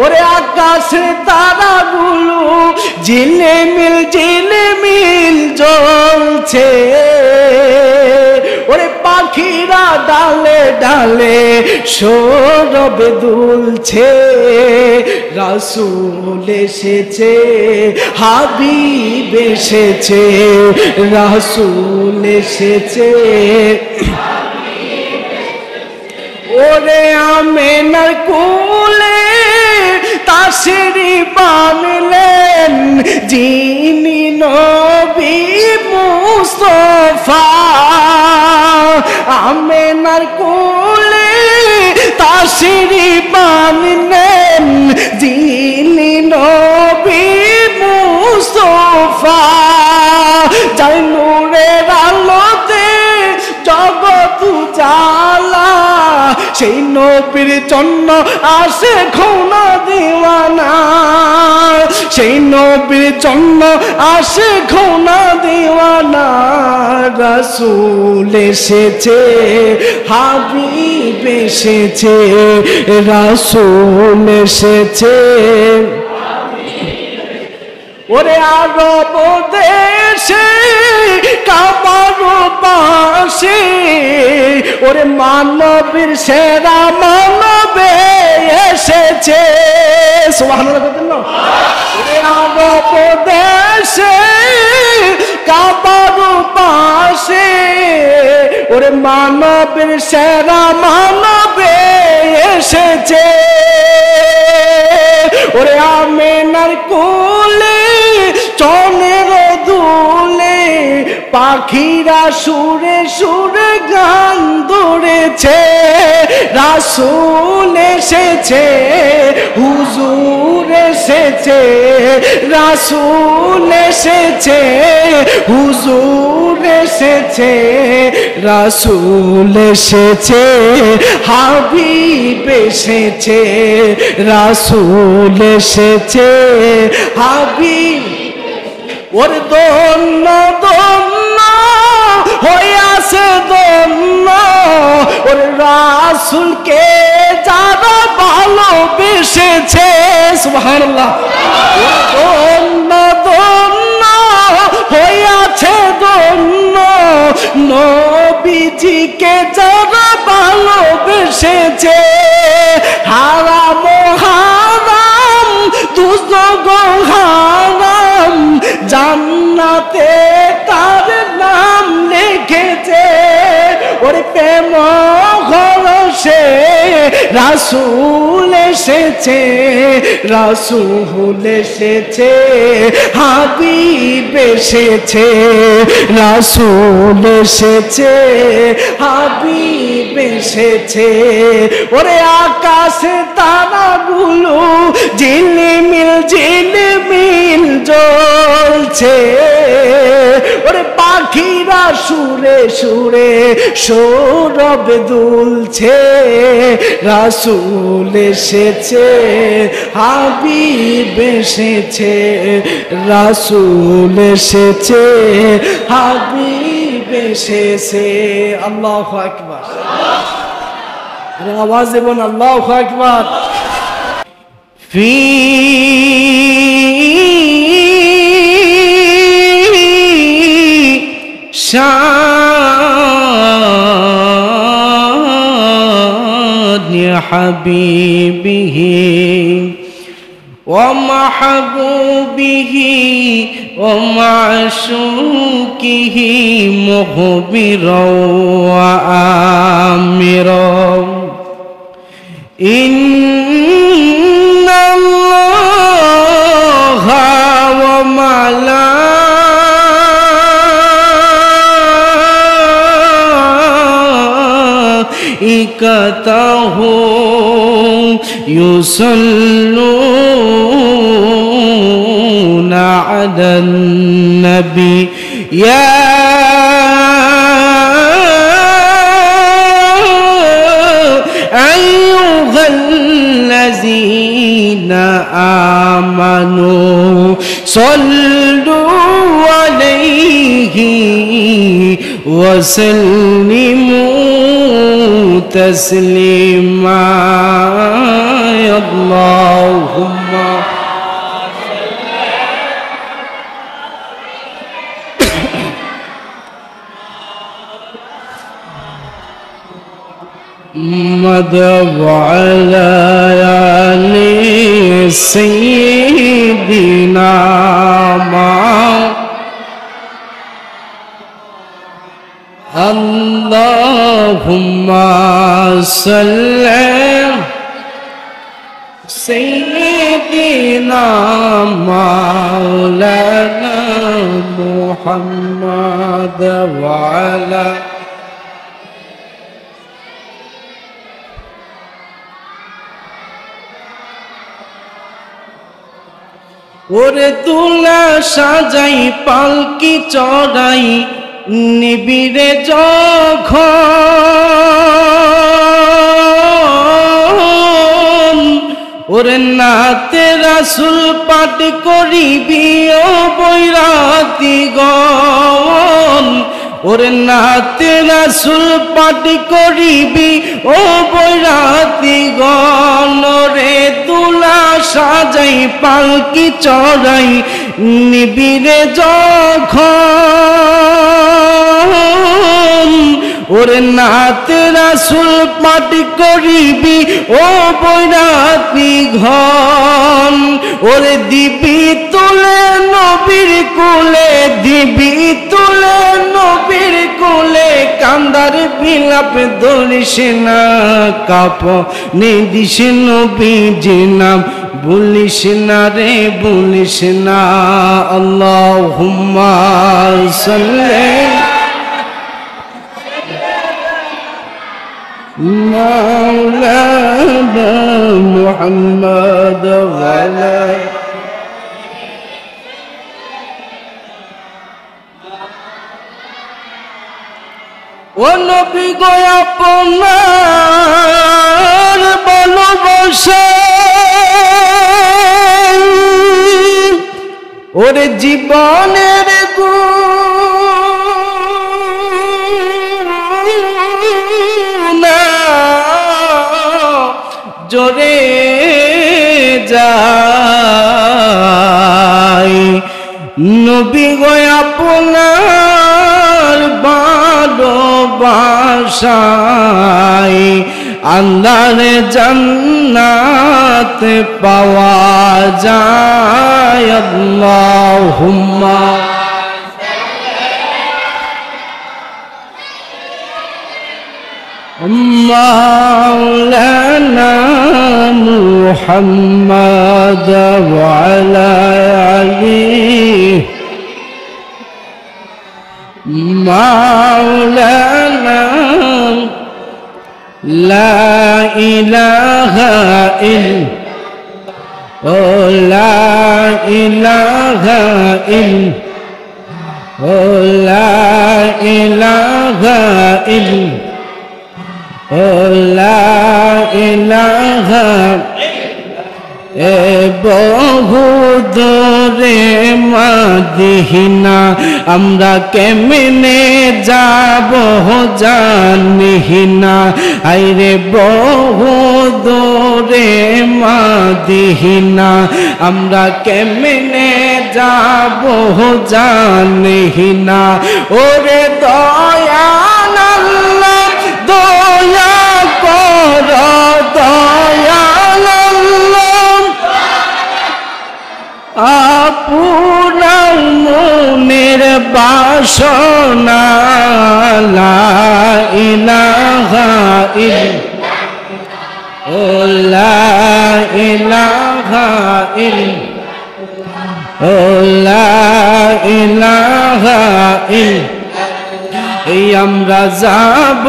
ওরে আকাশের তারাগুলো ঝিলমিল জ্বলছে, ওরে পাখিরা ডালে ডালে সৌরভ দুলছে। রাসূল এসেছে, হাবিব এসেছে, রাসূল এসেছে। ওরে আমেনার কোলে তাশরীফ আনলেন যিনি নবী মুস্তাফা। আমেনার কোলে তাশরীফ আনলেন যিনি নবী মুস্তাফা। যার নূরের আলোতে জগৎ উজালা, সেই নবীর জন্য আসে খুনা দিওয়ানা, সেই নবীর জন্য আসে খুনা দিওয়ানা। রাসূল এসেছে, হাবিব এসেছে, রাসূল এসেছে। ওরে আরব দেশে কাবার পাশে, ওরে মানবীর সেরা মানবে এসেছে। সুবহানাল্লাহ। ওরে আরব দেশে কাবার পাশে, ওরে মানবীর সেরা মানবে এসেছে। ওরে আমেনার কোলে চনের দুলে পাখিরা সুরে সুরে গান ধরেছে। রাসূল এসেছে, হুজুর এসেছে, রাসূল এসেছে, হুজুর এসেছে, রাসূল এসেছে, হাবিব এসেছে, রাসূল এসেছে, হাবিব। ওরে দন্ন দন্ন হইয়াছে দন্ন, ওরে রাসূলকে যারা ভালোবেসেছে। সুবহানাল্লাহ। দন্ন দন্ন হইয়াছে দন্ন, নবীজিকে যারা ভালোবেসেছে। হারাম হারাম দুজক হারাম, জান্নাতে তার নাম লিখেছে। ওরে প্রেম ঘরসে রাসূল এসেছে, রাসূল এসেছে, হাবিব এসেছে, রাসূল এসেছে, হাবিব এসেছে। ওরে আকাশে তারাগুলো ঝিলমিল ঝিলমিল জ্বলছে, ওরে পাখিরা সুরে সুরে সৌরভ দুলছে। রাসূল এসেছে, হাবিব এসেছে, রাসূল এসেছে, হাবিব এসেছে। আল্লাহু আকবার। আওয়াজে বলুন আল্লাহু আকবার। ফি শান হাবিবিহি ওয়া মাহবুবিহি ওয়া মাশুকিহি মুখবিরাও ওয়া আমিরাও। ইন্নাল্লাহা ওয়া মালাইকাতাহু ইউসাল্লুনা আলান নবী ইয়া أيها الذين آمنوا صلوا عليه وسلموا تسليما اللهم محمد وعلى آل سيدنا اللهم صل سيدنا مولانا محمد وعلى ওরে তুলা সাজাই পালকি চড়াই নিবিড়ে যখন ওরে নাতে রাসূল পাঠ করিবি ও বৈরাতি গণ ওরে নাতে রাসূল পাঠ করিবি ও বৈরাতি গণ রে তুলা সাজাই পালকি চড়াই নিবিড়ে যখন ওরে নাতে রাসূল পাঠ করিবি ও বৈরাতি ঘন ওরে দিবি তুলে নবীর কোলে দিবি তুলে নবীর কোলে কান্দার বিলাপ ধরিস না কাঁপনে দিস নবীজির নাম বলিস না রে বলিস না আল্লাহুম্মা সাল্লি مولانا محمد وعلى ونبي গো আপনার ভালোবাসা ওরে জীবনের জোরে যায় নবী গো আপনার ভালোবাসায় আল্লাহর জান্নাত পাওয়া যায় আল্লাহুম্মা مولانا محمد وعلى آله مولانا لا إله إلا لا إله إلا لا إله إلا لا إله বহু দূরে মদিনা আমরা কেমনে যাব জানি না আইরে বহু দূরে মদিনা আমরা কেমনে যাব জানি না ওরে দয়াল আল্লাহ দয়া কর দয়াল আপনার মনের বাসনা লা ইলাহা ইল্লাল্লাহ লা ইলাহা ইল্লাল্লাহ লা ইলাহা ইল্লাল্লাহ এই আমরা যাব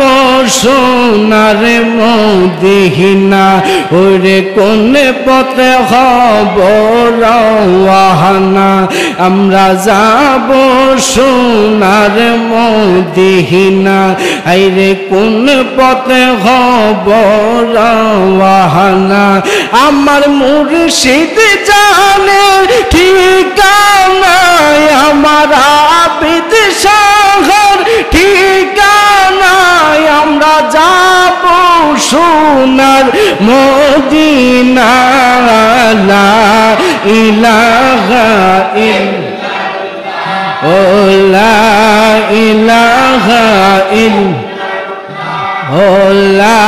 সোনার মদিনা ওরে কোন পথে হব রওয়ানা আমরা যাব সোনার মদিনা আইরে কোন পথে হব রওয়ানা আমার মুর্শিদ জানে ঠিকানা আমার আবিদ শহর ঠিকানা আমরা যাব সোনার মদিনা লা ইলাহা ইল্লাল্লাহ ও লা ইলাহা ইল্লাল্লাহ ও লা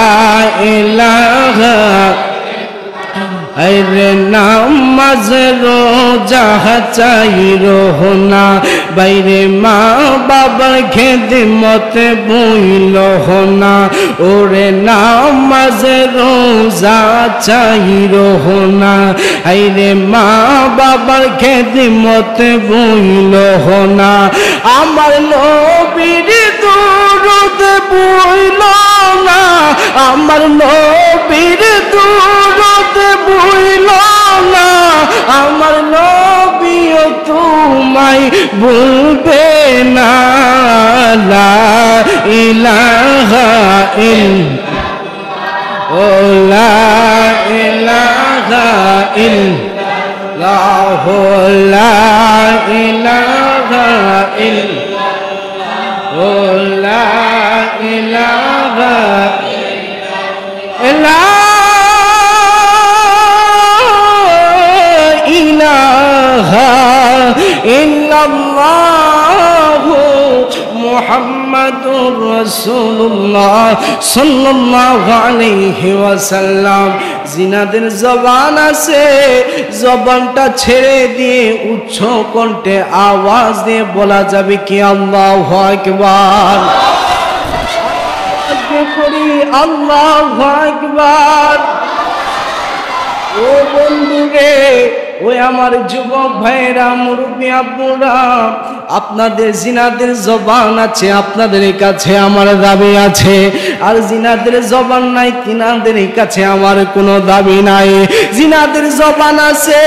ইলাহা আরে নামাজ রোজা চাই রোহনা বাইরে মা বাবার খেদমত বইল না ওরে নামাজ রোজা চাই রোহনা আরে মা বাবার খেদমত বইল না আমার নবীর দুরূদ বইল না আমার নবীর দুরূদ বইল না আমার নবীও তোমায় ভুলবে না লা ইলাহা ইল্লাল্লাহ ও লা ইলাহা ইল্লাল্লাহ লা ইলাহা ইল্লাল্লাহ ও লা ইলাহা ইল্লাল্লাহ ইল্লাল্লাহু মুহাম্মাদুর রাসূলুল্লাহ সাল্লাল্লাহু আলাইহি ওয়াসাল্লাম জিনাদের জবান আছে জবানটা ছেড়ে দিয়ে উচ্চ কণ্ঠে আওয়াজ দিয়ে বলা যাবে কি আল্লাহু আকবার করি আল্লাহু আকবার ও বন্ধুরে ওই আমার যুবক ভাইরা মুরব্বী আব্বুরা আপনাদের জিনাদের জবান আছে আপনাদের কাছে আমার দাবি আছে আর জিনাদের জবান নাই তিনাদের কাছে আমার কোনো দাবি নাই জিনাদের জবান আছে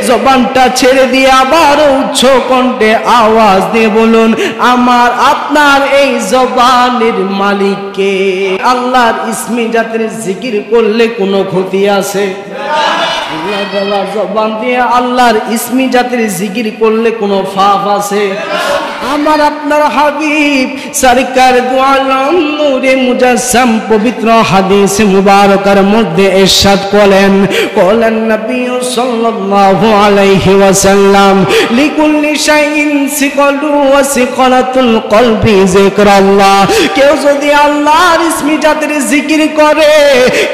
জবানটা ছেড়ে দিয়ে আবার উচ্চ কণ্ঠে আওয়াজ দিয়ে বলুন আমার আপনার এই জবানের মালিককে আল্লাহর ইসমি জাতের জিকির করলে কোনো ক্ষতি আছে আল্লাহ দেওয়া জবান দিয়ে আল্লাহর ইসমি জাতের জিকির করলে কোনো ফাফ আছে আমার আপনার হাবিব সরকার দু আলম নূরে মুজাসসাম পবিত্র হাদিস মুবারকার মধ্যে ইরশাদ করেন নবী সাল্লাল্লাহু আলাইহি ওয়াসাল্লাম লিকুল্লি শাইইন সিকালু ওয়া সিকালাতুল কলবি যিকরাল্লাহ কেউ যদি আল্লাহর ইসমি জাতের জিকির করে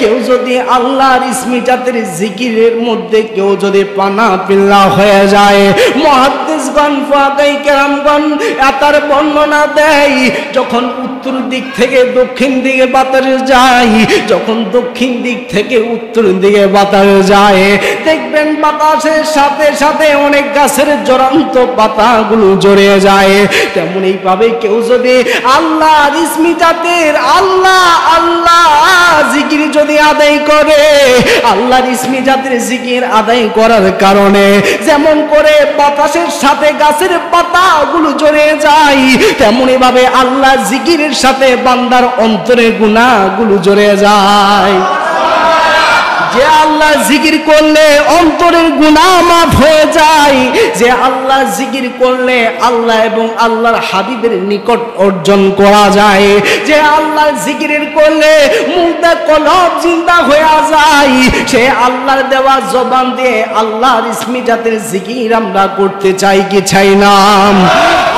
কেউ যদি আল্লাহর ইসমি জাতের জিকিরের মধ্যে কেউ যদি পানা পিল্লা হয়ে যায় মুহাদ্দিসগণ ফাকাই কেরামগণ এটার বর্ণনা দেয় যখন উত্তর দিক থেকে দক্ষিণ দিকে বাতাস যায় যখন দক্ষিণ দিক থেকে উত্তর দিকে বাতাস যায় দেখবেন বাতাসের সাথে সাথে অনেক গাছের জড়ান্ত পাতাগুলো জড়িয়ে যায় তেমনই ভাবে কেউ যদি আল্লাহর ইসমি জাতের আল্লাহ আল্লাহ জিকির যদি আদায় করে আল্লাহর ইসমি জাতের জিকির আদায় করার কারণে যেমন করে বাতাসের সাথে গাছের পাতাগুলো জড়িয়ে যায় তেমনই ভাবে আল্লাহ জিকিরের সাথে বান্দার অন্তরে গুনাহগুলো জড়িয়ে যায় যে আল্লাহ জিকির করলে অন্তরের গুনাহ মাফ হয়ে যায় যে আল্লাহ জিকির করলে আল্লাহ এবং আল্লাহর হাবিবের নিকট অর্জন করা যায় যে আল্লাহ জিকিরের করলে মুর্দা কলব জিন্দা হয়ে যায় সে আল্লাহর দেওয়া জবান দিয়ে আল্লাহর ইসমি জাতের জিকির আমরা করতে চাই কি চাই না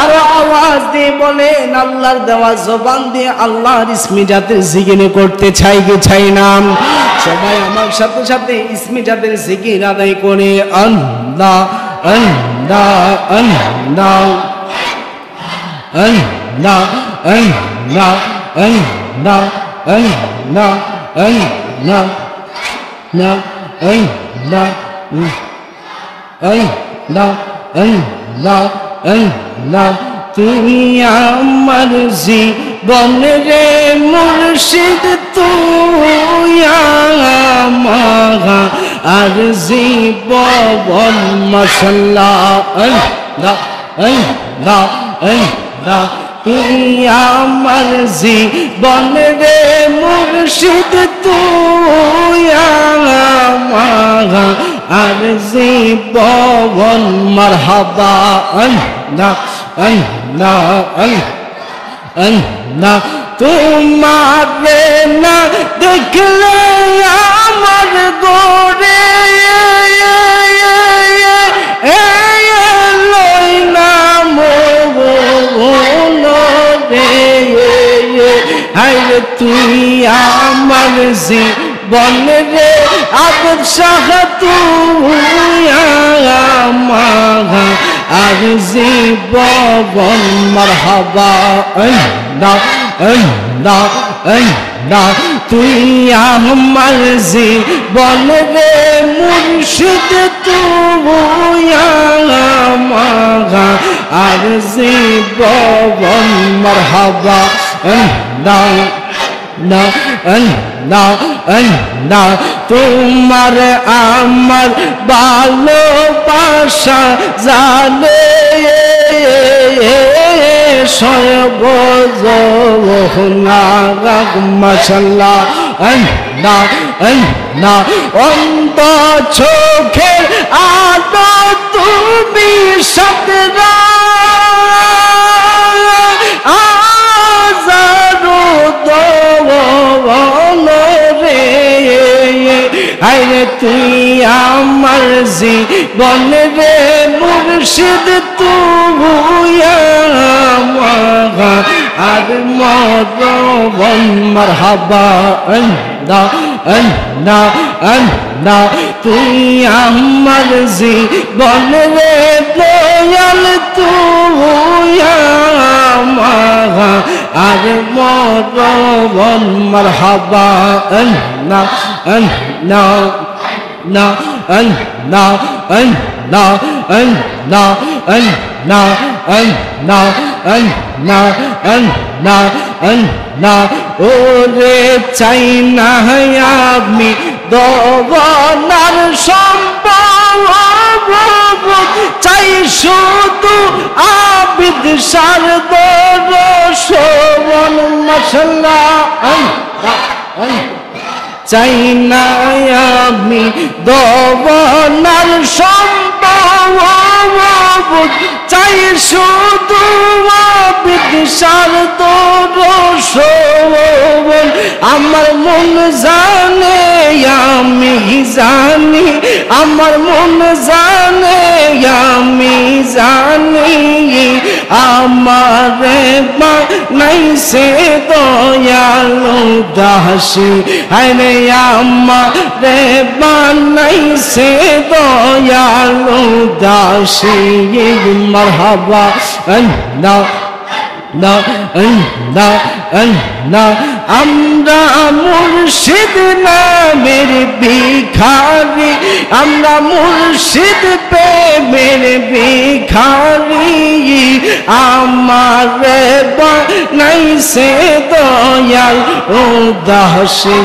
আর আওয়াজ দিয়ে বলেন আল্লাহর দেওয়া জবান দিয়ে আল্লাহর ইসমি জাতের জিকির করতে চাই কি চাই না সবাই আমার সাথে সাথে ইসমি জাতের জিকির আদায় করে আল্লাহ আল্লাহ আল্লাহ আল্লাহ আল্লাহ আল্লাহ আল্লাহ আল্লাহ না আল্লাহ আল্লাহ আল্লাহ আল্লাহ তুই আমার জীবন রে মুর্শিদ তুই আমার আর জীবন মাশাআল্লাহ আল্লাহ আল্লাহ আল্লাহ তুই আমার জীবন রে মুর্শিদ তুই আমার আর জীবন মারহাবা আল্লাহ আল্লাহ আল্লাহ তোমারে না দেখলে আমার গোরে লই না হায় তুই আমার জীবন রে আবদ শাহ তুই আমার আর জীবন মারহাবা আল্লাহ আল্লাহ আল্লাহ তুই আমার জীবন রে মুর্শিদ তুই আমার আর জীবন মারহাবা আল্লাহ না আল্লাহ আল্লাহ তোমার আমার ভালোবাসা জানে সর্বজনা মাশাআল্লাহ আল্লাহ আল্লাহ অন্ত চোখের আলো তুমি সদরা আরে তুই আমার জীবন রে মুর্শিদ তুই আমার আর মরণ মারহাবা আল্লাহ আল্লাহ আল্লাহ তুই আমার জীবন রে দয়াল তুই আমার আর মরণ মারহাবা আল্লাহ আল্লাহ না আল্লাহ আল্লাহ আল্লাহ আল্লাহ আল্লাহ আল্লাহ আল্লাহ আল্লাহ ওরে চাই না আমি দোয়ার সম্পদ চাই শুধু আবিদ সারদর শোভন মাশাআল্লাহ চাই না আমি দোয়ার সম্পদ চাই শুধু আবিদ সারদর শোভন আমার মন জানে আমি জানি আমার মন জানে আমি জানি আমার বানাইছে দয়ালু দাসী আরে আমার বানাইছে দয়ালু দাসী মারহাবা আল্লাহ না আল্লাহ আল্লাহ আমরা মুর্শিদ নামের ভিখারি আমরা মুর্শিদ প্রেমের ভিখারি আমার বানাইছে দয়াল ও দাসী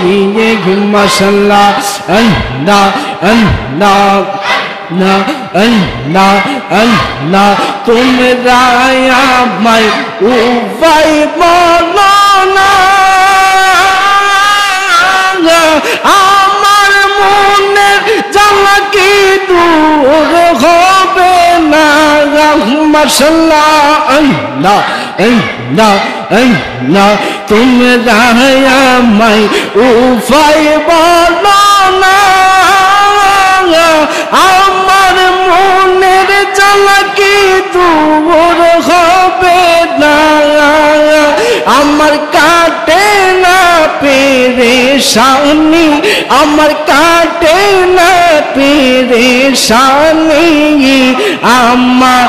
মাশাআল্লাহ আল্লাহ আল্লাহ না আল্লাহ আল্লাহ তোমরা আমায় উপায় বলো না আমার মনের জ্বালা কি দূর হবে না মাশাআল্লাহ আল্লাহ আল্লাহ আল্লাহ তোমরা আমায় উপায় বলো না আমার মনের জ্বালা কি দূর হবে না আমার কাটে না পেরেশানি আমার কাটে না পেরেশানি আমার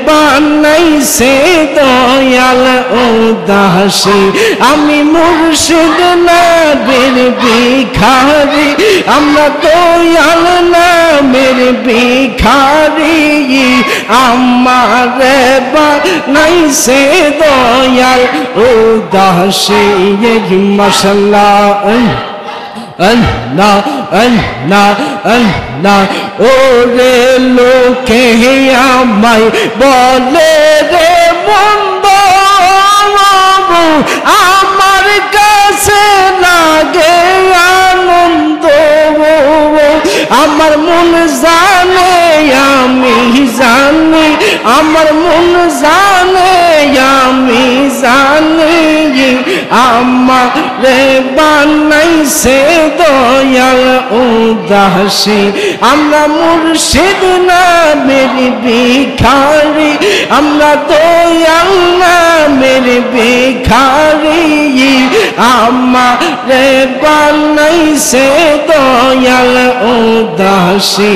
বানাইছে দয়াল ও দাসী আমি মুর্শিদ নামের ভিখারি আমরা দয়াল নামের ভিখারি আমারে বানাইছে দয়াল উদাসী মাশাআল্লাহ আল্লাহ আল্লাহ আল্লাহ ওরে লোকে আমায় বলে রে মন্দ আমার কাছে লাগে আনন্দ আমার মন জানে আমি জানি আমার মন জানে আমি জানি আমারে বানাইছে দয়াল উদাসী আমরা মুর্শিদ নামের ভিখারি আমরা দয়াল নামের ভিখারি আমারে বানাইছে দয়াল উদাসী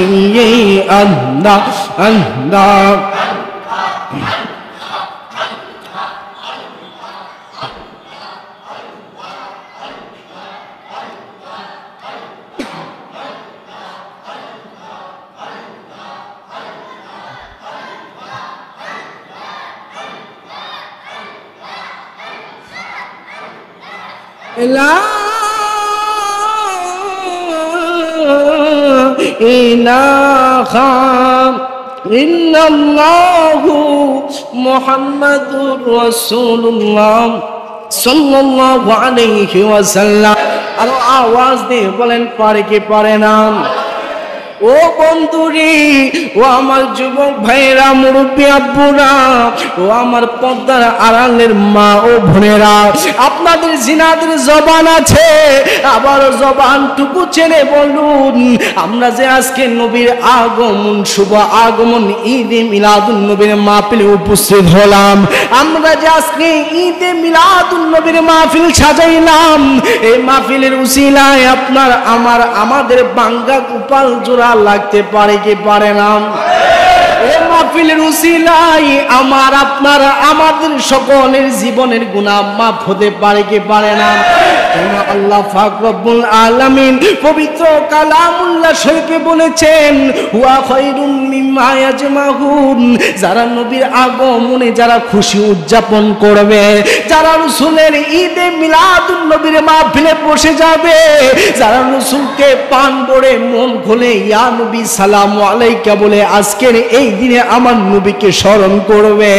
আল্লাহ আল্লাহ لا إله إلا الله محمد رسول الله صلى الله عليه وسلم আরো আওয়াজ দিয়ে বলেন পারে কি পারে না ও বন্ধুরি ও আমার যুবক ভাইরা মুরব্বী আব্বুরা ও আমার পর্দার আড়ালের মা ও বোনেরা আপনাদের জিনাদের জবান আছে আবার জবানটুকু চেনে বলুন আমরা যে আজকে নবীর আগমন শুভ আগমন ঈদে মিলাদুন নবীর মাহফিলে উপস্থিত হলাম আমরা যে আজকে ঈদে মিলাদুন নবীর মাহফিল সাজাইলাম এই মাহফিলের উসিলায় আপনার আমাদের বাঙ্গা গোপাল জোড়া লাগতে পারে কি পারে না এই মাহফিলের উসিলায় আমার আপনার আমাদের সকলের জীবনের গুনাহ মাফ হতে পারে কি পারে না আল্লাহ পাক রব্বুল আলামিন পবিত্র কালামুল্লাহ শরীফে বলেছেন হুয়া খায়রুম মিম্মা ইয়াজমাহুন যারা নবীর আগমনে যারা খুশি উদযাপন করবে যারা রাসূলের ঈদে মিলাদুন নবীর মাহফিলে বসে যাবে যারা রাসূলকে পান ভরে মন খুলে ইয়া নবী সালামু আলাইকা বলে আজকের এই দিনে আমার নবীকে স্মরণ করবে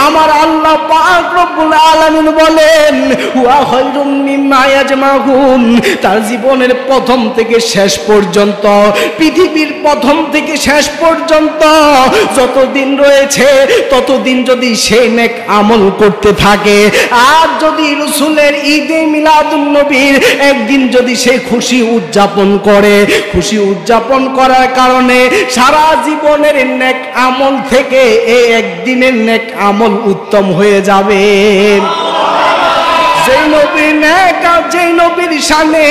আমার আল্লাহ পাক রব্বুল আলামিন বলেন হুয়া খায়রুম মিম্মা ইয়াজমাহুন তার জীবনের প্রথম থেকে শেষ পর্যন্ত পৃথিবীর প্রথম থেকে শেষ পর্যন্ত যতদিন রয়েছে ততদিন যদি সে নেক আমল করতে থাকে আর যদি রাসূলের ঈদে মিলাদুন নবীর একদিন যদি সে খুশি উদযাপন করে খুশি উদযাপন করার কারণে সারা জীবনের নেক আমল থেকে এই একদিনের নেক আমল উত্তম হয়ে যাবে যেই নবীর শানে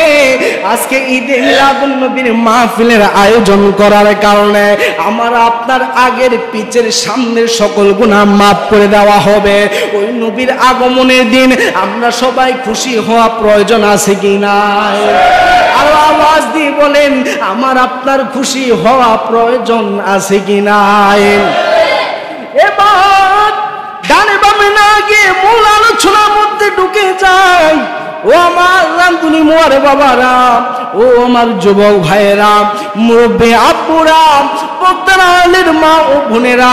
আজকে ঈদে মিলাদুন নবীর মাহফিলের আয়োজন করার কারণে আমার আপনার আগের পিছের সামনের সকল গুনাহ মাফ করে দেওয়া হবে ওই নবীর আগমনের দিন আমরা সবাই খুশি হওয়া প্রয়োজন আছে কি না আরো আওয়াজ দিয়ে বলেন আমার আপনার খুশি হওয়া প্রয়োজন আছে কি না এবার ডানে বামে না গিয়ে মূল আলোচনার মধ্যে ঢুকে যায় ও আমার রামতুনি মোয়ার বাবারা ও আমার যুবক ভাইয়েরা মুরব্বী আপুরা পর্দার মা ও বোনেরা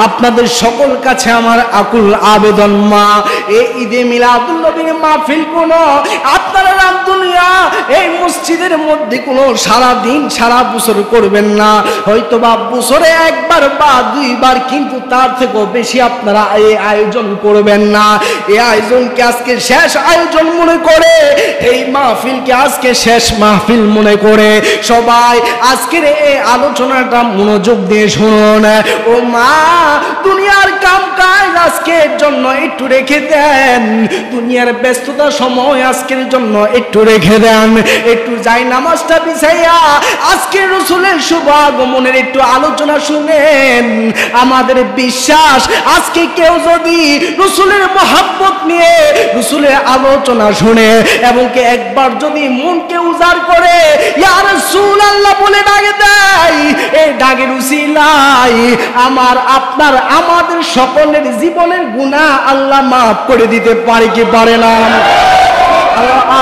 আপনাদের সকল কাছে আমার আকুল আবেদন মা এই ঈদে মিলাদুন নবীর মাহফিল কোনো আপনারা রামতুনিয়া এই মসজিদের মধ্যে কোনো সারা দিন সারা বছর করবেন না হয়তো বা বছরে একবার বা দুইবার কিন্তু তার থেকেও বেশি আপনারা এই আয়োজন করবেন না এই আয়োজনকে আজকে শেষ আয়োজন মনে করে এই মাহফিলকে আজকে শেষ মাহফিল মনে করে সবাই আজকের এই আলোচনাটা মনোযোগ দিয়ে শুনুন ও মা দুনিয়ার কাম কাজ আজকের জন্য একটু রেখে দেন দুনিয়ার ব্যস্ততা সময় আজকের জন্য একটু রেখে দেন একটু যাই নামাজটা বিছাইয়া আজকে রাসূলের শুভ আগমনের একটু আলোচনা শুনেন আমাদের বিশ্বাস আজকে কেউ যদি রাসূলের মহব্বত নিয়ে রাসূলের আলোচনা শুনে এবং কে একবার যদি মনকে উজাড় করে ইয়া রাসূলুল্লাহ বলে ডাকে দেয় এই ডাকের উসিলায় আমার আপনার আমাদের সকলের জীবনের গুনাহ আল্লাহ মাফ করে দিতে পারে কি পারে না?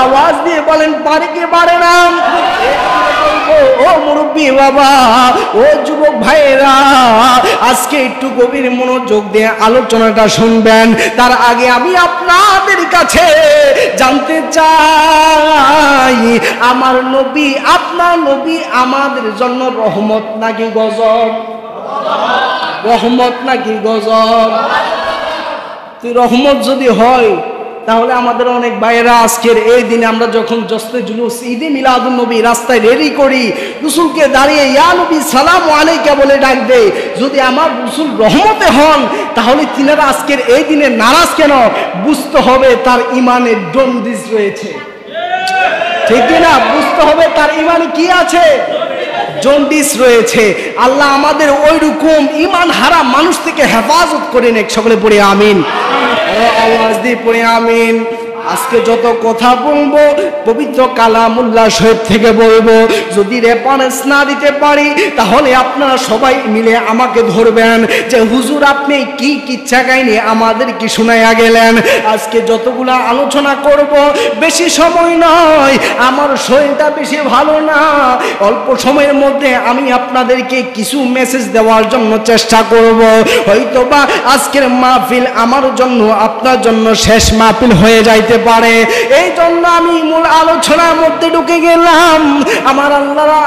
আওয়াজ দিয়ে বলেন পারে কি পারে না? ও মুরব্বী বাবা, ও যুবক ভাইরা, আজকে একটু গভীর মনোযোগ দিয়ে আলোচনাটা শুনবেন। তার আগে আমি আপনাদের কাছে জানতে চাই, আমার নবী আপনার নবী আমাদের জন্য রহমত নাকি গজব? রহমত নাকি গজব? তুই রহমত যদি হয় তাহলে আমাদের অনেক ভাইয়েরা আজকের এই দিনে আমরা যখন জশ্নে জুলুস ঈদে মিলাদুন নবী রাস্তায় রেডি করি, রাসূলকে দাঁড়িয়ে ইয়া নবী সালামু আলাইকা বলে ডাক দেয়। যদি আমার রাসূল রহমতে হন তাহলে তিনারা আজকের এই দিনে নারাজ কেন? বুঝতে হবে তার ইমানে জন্ডিস রয়েছে, ঠিক না? বুঝতে হবে তার ইমানে কি আছে? জন্ডিস রয়েছে। আল্লাহ আমাদের ওই রকম ইমান হারা মানুষ থেকে হেফাজত করে নেক। সকলে পড়ে আমিন। আওয়াজ দিয়ে পড়ে আমিন। আজকে যত কথা বলবো পবিত্র কালামুল্লাহ শরীফ থেকে বলবো। যদি রেফারেন্স না দিতে পারি তাহলে আপনারা সবাই মিলে আমাকে ধরবেন যে হুজুর আপনি কি কিচ্ছা কাহিনী আমাদের কি শোনাইয়া গেলেন। আজকে যতগুলা আলোচনা করব বেশি সময় নয়, আমার শরীরটা বেশি ভালো না, অল্প সময়ের মধ্যে আমি আপনাদেরকে কিছু মেসেজ দেওয়ার জন্য চেষ্টা করব। হয়তোবা আজকের মাহফিল আমার জন্য আপনার জন্য শেষ মাহফিল হয়ে যাইতে পারে। এই জন্য আমি মূল আলোচনার মধ্যে ঢুকে গেলাম। আমার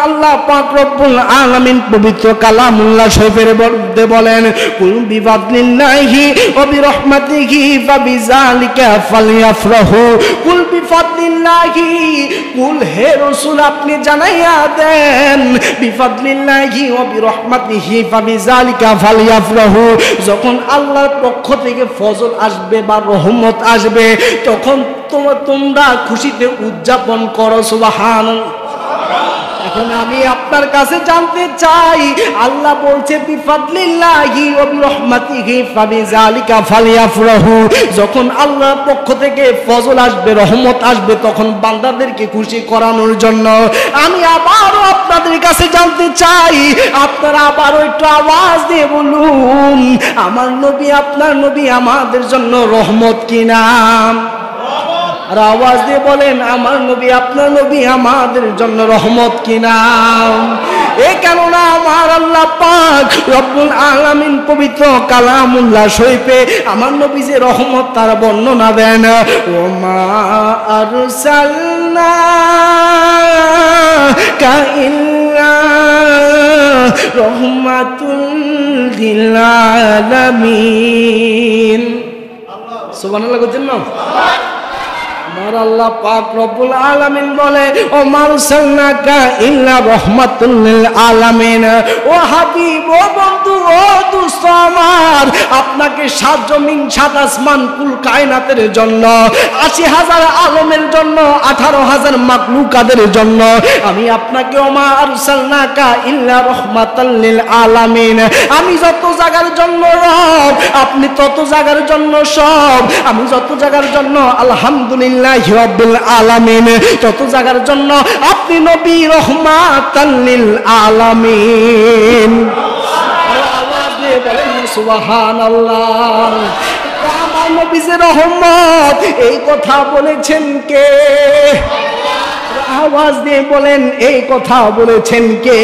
আল্লাহ পাক রব্বুল আলামিন পবিত্র কালামুল্লাহ শরীফের মধ্যে বলেন, কুল বিফাদলিল্লাহি ওয়া বিরহমাতিহি ফাবিযালিকা ফালইফরাহু। কুল বিফাদলিল্লাহি, কুল হে রাসূল আপনি জানাইয়া দেন, বিফাদলিল্লাহি ওয়া বিরহমাতিহি ফাবিযালিকা ফালইফরাহু। যখন আল্লাহর পক্ষ থেকে ফজল আসবে বা রহমত আসবে তখন তোমরা খুশিতে উদযাপন করো। সুবহানাল্লাহ। এখন আমি আপনার কাছে জানতে চাই, আল্লাহ বলছে বিফাদলিল্লাহি ওয়া বিরহমাতিহি ফাবিযালিকা ফালইফরাহু। যখন আল্লাহর পক্ষ থেকে ফজল আসবে, রহমত আসবে, তখন বান্দাদেরকে খুশি করানোর জন্য আমি আবারও আপনাদের কাছে জানতে চাই, আপনারা আবারও একটু আওয়াজ দিয়ে বলুন, আমার নবী আপনার নবী আমাদের জন্য রহমত কিনা? আর আওয়াজ দিয়ে বলেন, আমার নবী আপনার নবী আমাদের জন্য রহমত কিনা? এই কেননা আমার আল্লাহ পাক রব্বুল আলামিন পবিত্র কালামুল্লাহ শরীফে আমার নবী যে রহমত তার বর্ণনা দেন, ওমা আরসালনাকা ইল্লা রাহমাতুল লিল আলামিন। সুবহানাল্লাহ বলেন না? আমার আল্লাহ পাক রব্বুল আলামিন বলে, ও মারসালনাকা ইল্লা রাহমাতুল লিল আলামিন। ও হাবিব, ও বন্ধু, ও দোস্ত আমার, আপনাকে সাত জমিন সাত আসমান কুল কায়নাতের জন্য, ৮০,০০০ আলমের জন্য, ১৮,০০০ মাখলুকাতের জন্য আমি আপনাকে ও মারসালনাকা ইল্লা রাহমাতাল লিল আলামিন। আমি যত জায়গার জন্য রব, আপনি তত জায়গার জন্য সব। আমি যত জায়গার জন্য আলহামদুলিল্লাহ রাব্বিল আলামিন, তত জায়গার জন্য আপনি নবী রহমাতাল লিল আলামিন। আওয়াজ দিয়ে বলেন সুবহানাল্লাহ। আমার নবী যে রহমত, এই কথা বলেছেন কে? আওয়াজ দিয়ে বলেন, এই কথা বলেছেন কে?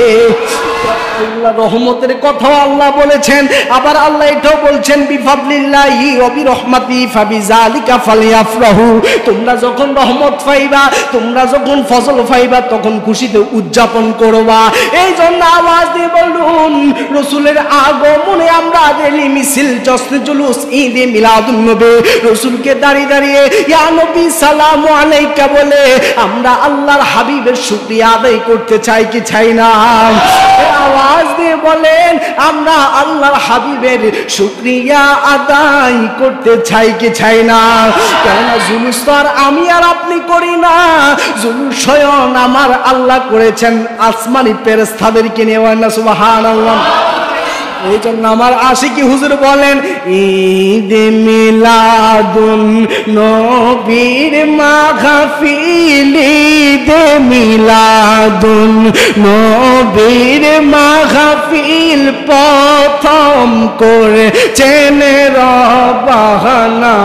আল্লাহ রহমতের কথা আল্লাহ বলেছেন। আবার আল্লাহ এটাও বলছেন, বিফাদলিল্লাহি ওয়া বিরহমাতিহি ফাবিযালিকা ফালইফরাহু। তোমরা যখন রহমত পাইবা, তোমরা যখন ফজল পাইবা, তখন খুশিতে উদযাপন করবা। এই জন্য আওয়াজ দিয়ে বলুন, রাসূলের আগমনে আমরা রেলি মিছিল জশ্নে জুলুস ঈদে মিলাদুন নবী, রাসূলকে দাঁড়িয়ে দাঁড়িয়ে ইয়া নবী সালামু আলাইকা বলে আমরা আল্লাহর হাবিবের শুকরিয়া আদায় করতে চাই কি চাই না? আওয়াজ দিয়ে বলেন, আমরা আল্লাহর হাবিবের শুকরিয়া আদায় করতে চাই কি চাই না? কেননা জুলুস তো আর আমি আর আপনি করি না, জুলুস স্বয়ং আমার আল্লাহ করেছেন আসমানি ফেরেশতাদেরকে নিয়ে। না সুবহানাল্লাহ। এই জন্য আমার আশিকি হুজুর বলেন, ঈদ মিলাদুন নবীর মাহফিল, ঈদ মিলাদুন নবীর মাহফিল, মাহফিল প্রথম করেছেন রবানা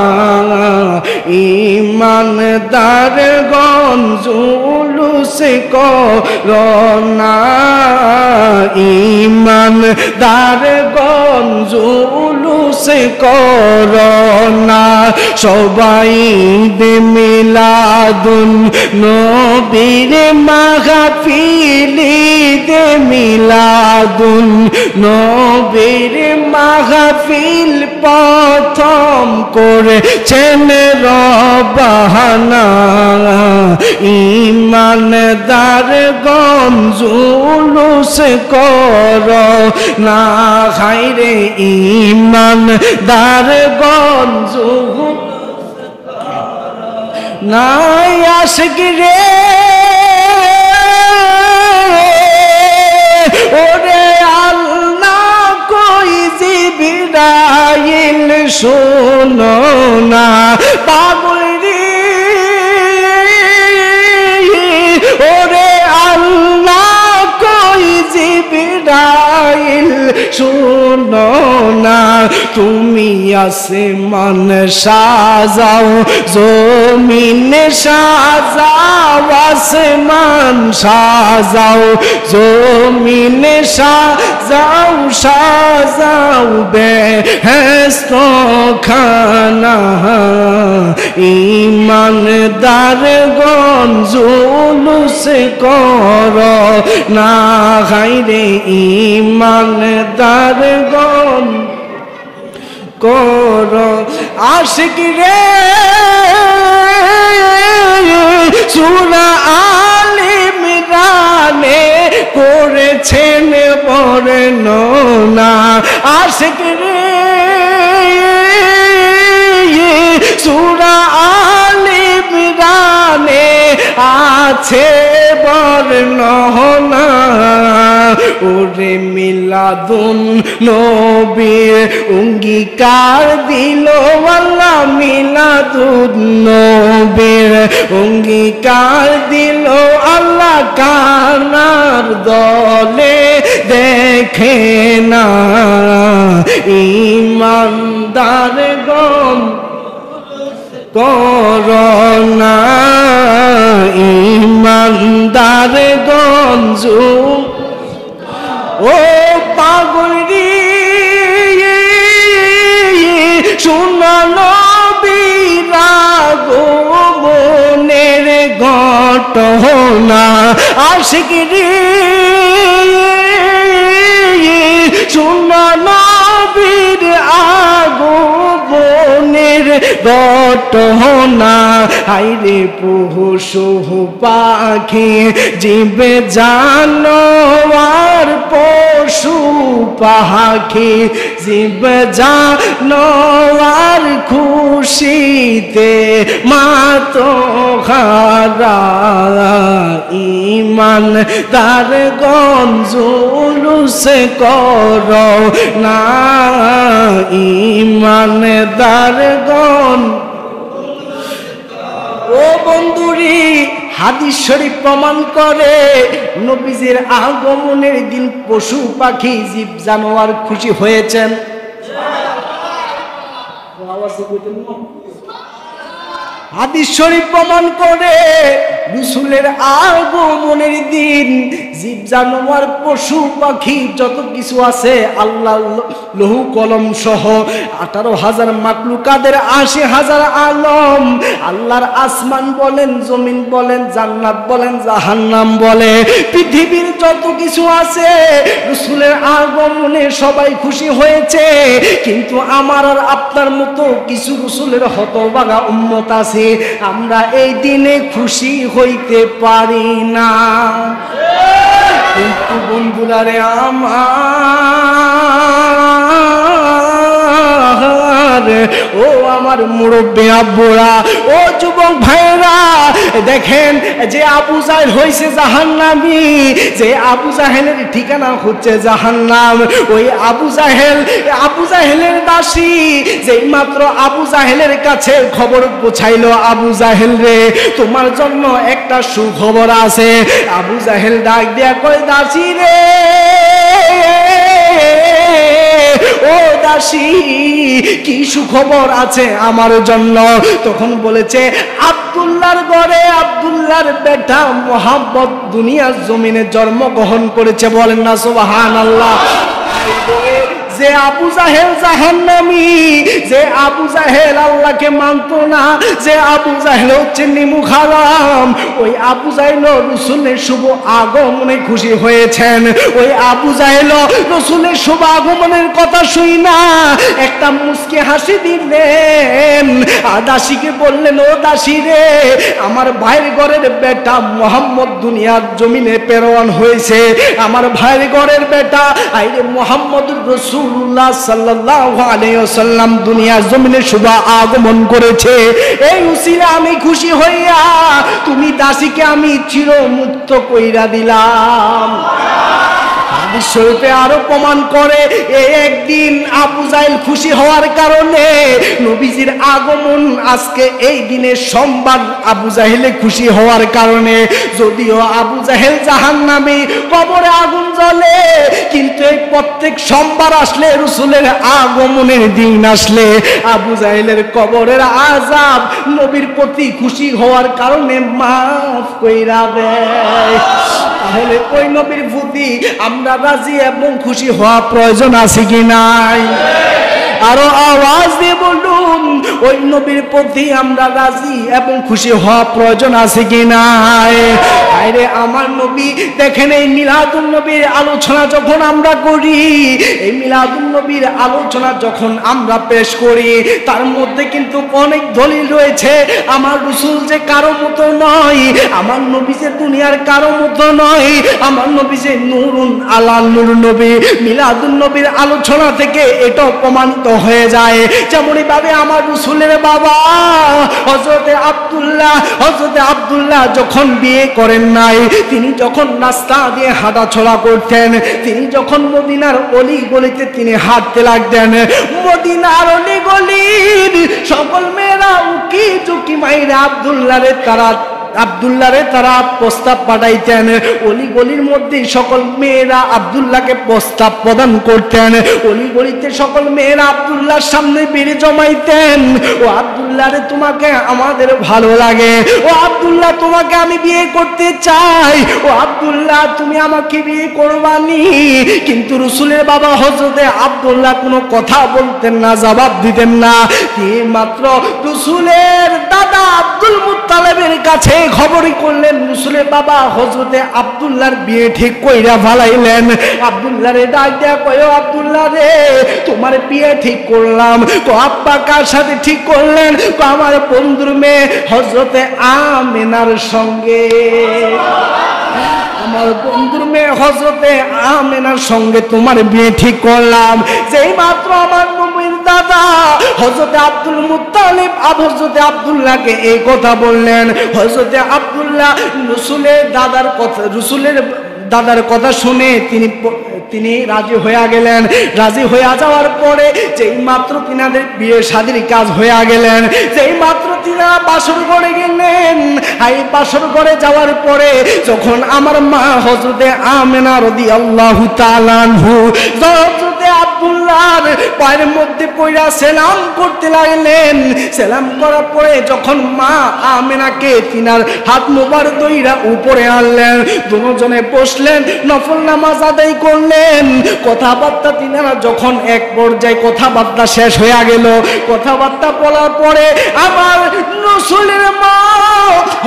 ইমানদারগণ জুলুস করোনা ইমানদারগণ জুলুস করোনা সবাই ঈদে মিলাদুন নবীর মাহফিল ঈদে মিলাদুন নবীর মাহফিল প্রথম করেছেন রবানা ইমানদারগণ জুলুস করোনা হায়রে ইমানদারগণ জুলুস করোনা আশিক রে ওরে আল্লাহ কই জিবরাইল শোনো না পাগল রে ওরে আল্লাহ কই জিবরাইল শোনো না তুমি আসমান সাজাও জমিন সাজাও আসমান সাজাও জমিন সাজাও সাজাও বেহেশত খানা ইমানদারগণ জুলুস করোনা হায়রে ইমানদারগণ করো আশিক রে সূরা আলে ইমরানে করেছেন বর্ণনা আশিক রে সূরা আলে ইমরানে আছে বর্ণনা ওরে মিলাদুন নবীর অঙ্গীকার দিল আল্লাহ মিলাদুন নবীর অঙ্গীকার দিল আল্লাহ কানার দলে দেখে না ইমানদারগণ করোনা ইমানদারগণ ও পাগল রে শোনো নবীর আগমনের ঘটনা আশিক রে শোনো নবীর আগমনের ঘটনা হায়রে পশু পাখি জীবে জানোয়ার পশু পাখি জীবে জানোয়ার খুশিতে মাতোহারা ইমানদারগণ জুলুস করোনা ইমানদারগণ ও বন্ধুরি হাদিস শরীফ প্রমাণ করে নবীজির আগমনের দিন পশু পাখি জীব জানোয়ার খুশি হয়েছেন হাদিস শরীফ প্রমাণ করে রাসূলের আগমনের দিন জীব জানোয়ার পশু পাখি যত কিছু আছে আল্লাহ লৌহ কলম সহ 18,000 মাখলুকাতের 80,000 আলম আল্লাহর আসমান বলেন জমিন বলেন জান্নাত বলেন জাহান্নাম বলে পৃথিবীর যত কিছু আছে রাসূলের আগমনে সবাই খুশি হয়েছে কিন্তু আমার আর আপনার মতো কিছু রাসূলের হতভাগা উম্মত আছে আমরা এই দিনে খুশি হইতে পারি না কিন্তু বন্ধুরা রে আমার ও আমার মুরব্বী আব্বুরা ও যুবক ভাইরা দেখেন যে আবু জাহেল হইছে জাহান্নামী যে আবু জাহেলের ঠিকানা হচ্ছে জাহান্নাম ওই আবু জাহেলের দাসী যেই মাত্র আবু জাহেলের কাছে খবর পৌঁছাইলো আবু জাহেল রে তোমার জন্য একটা সুখবর আছে আবু জাহেল ডাক দিয়া কয় দাসী রে দাসী কি সুখবর আছে আমার জন্য? তখন বলেছে, আব্দুল্লাহর ঘরে আব্দুল্লাহর বেটা মুহাম্মদ দুনিয়ার জমিনে জন্মগ্রহণ করেছে। বলেন না সুবহানাল্লাহ। যে আবু জাহেল জাহান্নামী, যে আবু জাহেল আল্লাহকে মানত না, যে আবু জাহেল হচ্ছে নিমুখ হারাম, ওই আবু জাহেল রাসূলের শুভ আগমনে খুশি হয়েছেন। ওই আবু জাহেল রাসূলের শুভ আগমনের কথা শুই না একটা মুস্কি হাসি দিলেন, আর দাসীকে বললেন, ও দাসী রে, আমার ভাইয়ের ঘরের বেটা মুহাম্মদ দুনিয়ার জমিনে প্রেরণ হয়েছে। আমার ভাইয়ের ঘরের বেটা আইরে মুহাম্মদুর রাসূলুল্লাহ সাল্লাল্লাহু আলাইহি ওয়াসাল্লাম দুনিয়ার জমিনে শুভ আগমন করেছে। এই উসিলা আমি খুশি হইয়া তুমি দাসীকে আমি চিরমুক্ত কইরা দিলাম। হাদিস শরীফে আরো প্রমাণ করে, একদিন আবু জাহেল খুশি হওয়ার কারণে নবীজির আগমন আজকে এই দিনে সোমবার আবু জাহেলে খুশি হওয়ার কারণে, যদিও আবু জাহেল জাহান্নামী, কবরে আগুন জ্বলে, কিন্তু এই প্রত্যেক সোমবার আসলে রাসূলের আগমনের দিন আসলে আবু জাহেলের কবরের আযাব নবীর প্রতি খুশি হওয়ার কারণে মাফ কইরা দেয়। তাহলে ওই নবীর প্রতি আমরা রাজি এবং খুশি হওয়া প্রয়োজন আছে কি নাই? আরো আওয়াজ দিয়ে বলুন, ওই নবীর প্রতি আমরা রাজি এবং খুশি হওয়া প্রয়োজন আছে কি নাই? আরে আমার নবী দেখেন, এই মিলাদুন নবীর আলোচনা যখন আমরা করি, এই মিলাদুন নবীর আলোচনা যখন আমরা পেশ করি, তার মধ্যে কিন্তু অনেক দলিল রয়েছে। আমার রাসূল যে কারো মতো নয়, আমার নবী যে দুনিয়ার কারো মতো নয়, আমার নবী যে নূরুন আলা নূর নবী। মিলাদুন নবীর আলোচনা থেকে এটাও প্রমাণিত হয়ে যায়। যেমনই ভাবে আমার রাসূলের বাবা হযরতে আব্দুল্লাহ যখন বিয়ে করেন নাই, তিনি যখন রাস্তা দিয়ে হাঁটাচলা করতেন, তিনি যখন মদিনার অলি গলিতে তিনি হাঁটতে লাগতেন, মদিনার অলি গলির সকল মেয়েরা উকি ঝুঁকি মাইরা আব্দুল্লাহরে তারা প্রস্তাব পাঠাইতেন। অলি গলির মধ্যে সকল মেয়েরা আব্দুল্লাহকে প্রস্তাব প্রদান করতেন। অলি গলিতে সকল মেয়েরা আব্দুল্লাহর সামনে বেড়ে জমাইতেন, ও আব্দুল্লাহ রে, তোমাকে আমাদের ভালো লাগে, ও আব্দুল্লাহ তোমাকে আমি বিয়ে করতে চাই, ও আব্দুল্লাহ তুমি আমাকে বিয়ে করবানি। কিন্তু রাসূলের বাবা হযরতে আব্দুল্লাহ কোনো কথা বলতেন না, জবাব দিতেন না। তিনি মাত্র রাসূলের দাদা আব্দুল মুত্তালিবের কাছে খবরই করলেন, রাসূলের বাবা হযরতে আব্দুল্লাহর বিয়ে ঠিক কইরা ফেলাইলেন। আব্দুল্লাহ রে ডাক দেয়া কয়, আব্দুল্লাহ রে, তোমার বিয়ে ঠিক করলাম। কো আব্বা কার সাথে ঠিক করলেন? কো আমার বন্ধুর মেয়ে হযরতে আমিনার সঙ্গে। আমার বন্ধুর মেয়ে হযরতে আমিনার সঙ্গে তোমার বিয়ে ঠিক করলাম। যেই মাত্র আমার নবীর দাদা হযরতে আব্দুল মুত্তালিব হযরতে আব্দুল্লাহকে এই কথা বললেন, হযরতে আব্দুল্লাহ রাসূলের দাদার কথা শুনে তিনি রাজি হয়ে গেলেন। রাজি হয়ে যাওয়ার পরে যেই মাত্র তিনাদের বিয়ে শাদীর কাজ হয়ে গেলেন, যেই মাত্র তিনারা বাসর ঘরে গেলেন, এই বাসর ঘরে যাওয়ার পরে যখন আমার মা হযরতে আমিনা রাদিয়াল্লাহু তাআলা আনহু হযরতে আব্দুল্লাহর পায়ের মধ্যে পড়া সালাম করতে লাগলেন, সালাম করার পরে যখন মা আমিনাকে তিনার হাত মোবারক ধইরা উপরে আনলেন, দুজনে বসলেন, নফল নামাজ আদায় করলেন। কথাবার্তা তিনারা যখন এক পর্যায়ে কথাবার্তা শেষ হয়ে গেল, কথাবার্তা বলার পরে আমার রাসূলের মা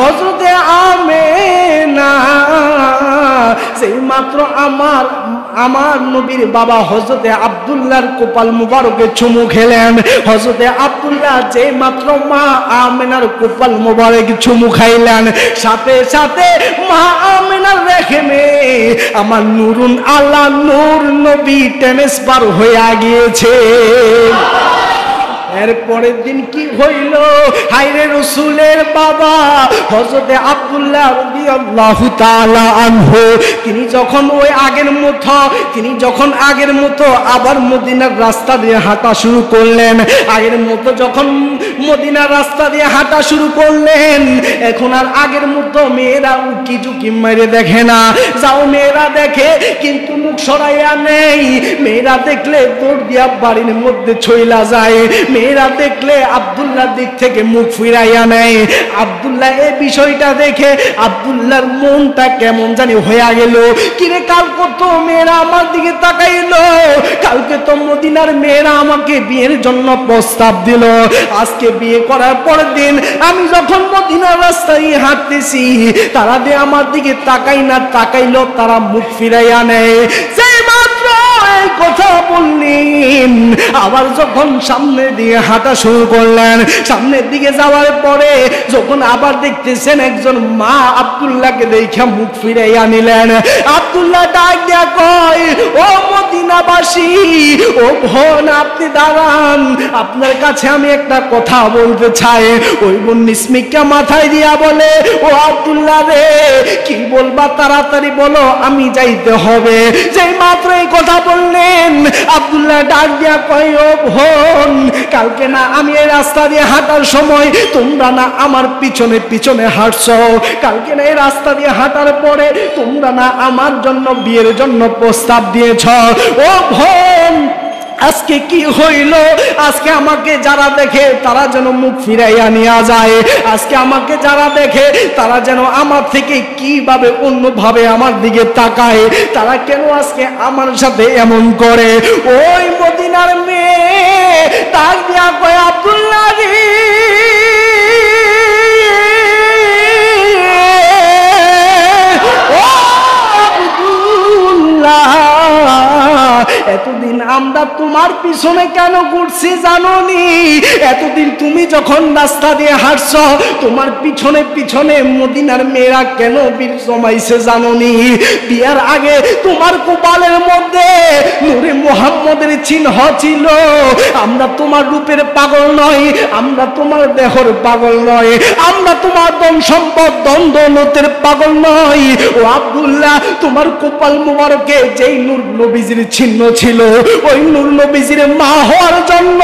হযরতে আমিনা সেই মাত্র আমার নবীর বাবা হযরতে আব্দুল্লাহর কপাল মুবারকে চুমু খেলেন। হযরতে আব্দুল্লাহ যে মাত্র মা আমিনার কপাল মুবারকে চুমু খাইলেন, সাথে সাথে মা আমিনার রেহেমে আমার নূরুন আলা নূর নবী ট্রান্সফার হয়ে গিয়েছে। এরপরের দিন কি হইল, হায়রে রাসূলের বাবা হযরতে আব্দুল্লাহ রাদিয়াল্লাহু তাআলা আনহু তিনি যখন আগের মতো আবার মদিনার রাস্তা দিয়ে হাঁটা শুরু করলেন, আগের মতো যখন মদিনার রাস্তা দিয়ে হাঁটা শুরু করলেন, এখন আর আগের মতো মেয়েরা উকি ঝুঁকি মেরে দেখে না। যাও মেয়েরা দেখে কিন্তু মুখ সরাইয়া নেই, মেয়েরা দেখলে দৌড় দিয়া বাড়ির মধ্যে ছইলা যায়, মেয়েরা দেখলে আব্দুল্লাহর দিক থেকে মুখ ফিরাইয়া নেয়। আব্দুল্লাহ এই বিষয়টা দেখে আব্দুল্লাহর মনটা কেমন জানি হইয়া গেল, কিরে কালকে তো মেয়েরা আমার দিকে তাকাইলো, কালকে তো মদিনার মেয়েরা আমাকে বিয়ের জন্য প্রস্তাব দিল, আজকে বিয়ে করার পরের দিন আমি যখন মদিনার রাস্তায় হাঁটতেছি তারা দিয়ে আমার দিকে তাকাইলো তারা মুখ ফিরাইয়া নেয়। সেই মাত্র এই কথা বললেন, আবার যখন সামনের দিকে হাঁটা শুরু করলেন, সামনের দিকে যাওয়ার পরে যখন আবার দেখতেছেন একজন মা আব্দুল্লাহকে দেখে মুখ ফিরাইয়া নিলেন। আব্দুল্লাহ ডাক দিয়া কয়, ও মদিনাবাসী, ও বোন আপনি দাঁড়ান, আপনার কাছে আমি একটা কথা বলতে চাই। ওই বোন নিসমিকা মাথায় দিয়া বলে, ও আব্দুল্লাহ রে কি বলবা তাড়াতাড়ি বলো, আমি যাইতে হবে। যেই মাত্র এই কথা বললেন আব্দুল্লাহ ডাক দিয়া কয়, ও বোন কালকে না আমি এই রাস্তা দিয়ে হাঁটার সময় তোমরা না আমার পিছনে পিছনে হাঁটছো, কালকে না এই রাস্তা দিয়ে হাঁটার পরে তোমরা না আমার জন্য বিয়ের জন্য প্রস্তাব দিয়েছ। ও বোন আজকে কি হইল, আজকে আমাকে যারা দেখে তারা যেন মুখ ফিরাইয়া নিয়ে যায়, আজকে আমাকে যারা দেখে তারা যেন আমার থেকে কিভাবে অন্যভাবে আমার দিকে তাকায়, তারা কেন আজকে আমার সাথে এমন করে। ওই মদিনার মেয়ে তার দিয়া কয়, আব্দুল্লাহ রে এতদিন আমরা তোমার পিছনে কেন ঘুরছি জানোনি, এতদিন তুমি যখন রাস্তা দিয়ে হাঁটছ তোমার পিছনে পিছনে মদিনার মেয়েরা কেন বীর জমাইছে জানোনি, বিয়ার আগে তোমার কপালের মধ্যে নূরে মুহাম্মদের চিহ্ন ছিল। আমরা তোমার রূপের পাগল নয়, আমরা তোমার দেহর পাগল নয়, আমরা তোমার ধন সম্পদ ধন দৌলতের পাগল নয়। ও আব্দুল্লাহ তোমার কপাল মুবারকে যেই নূর নবীজির চিহ্ন ছিল, ওই নূর নবীজির মা হওয়ার জন্য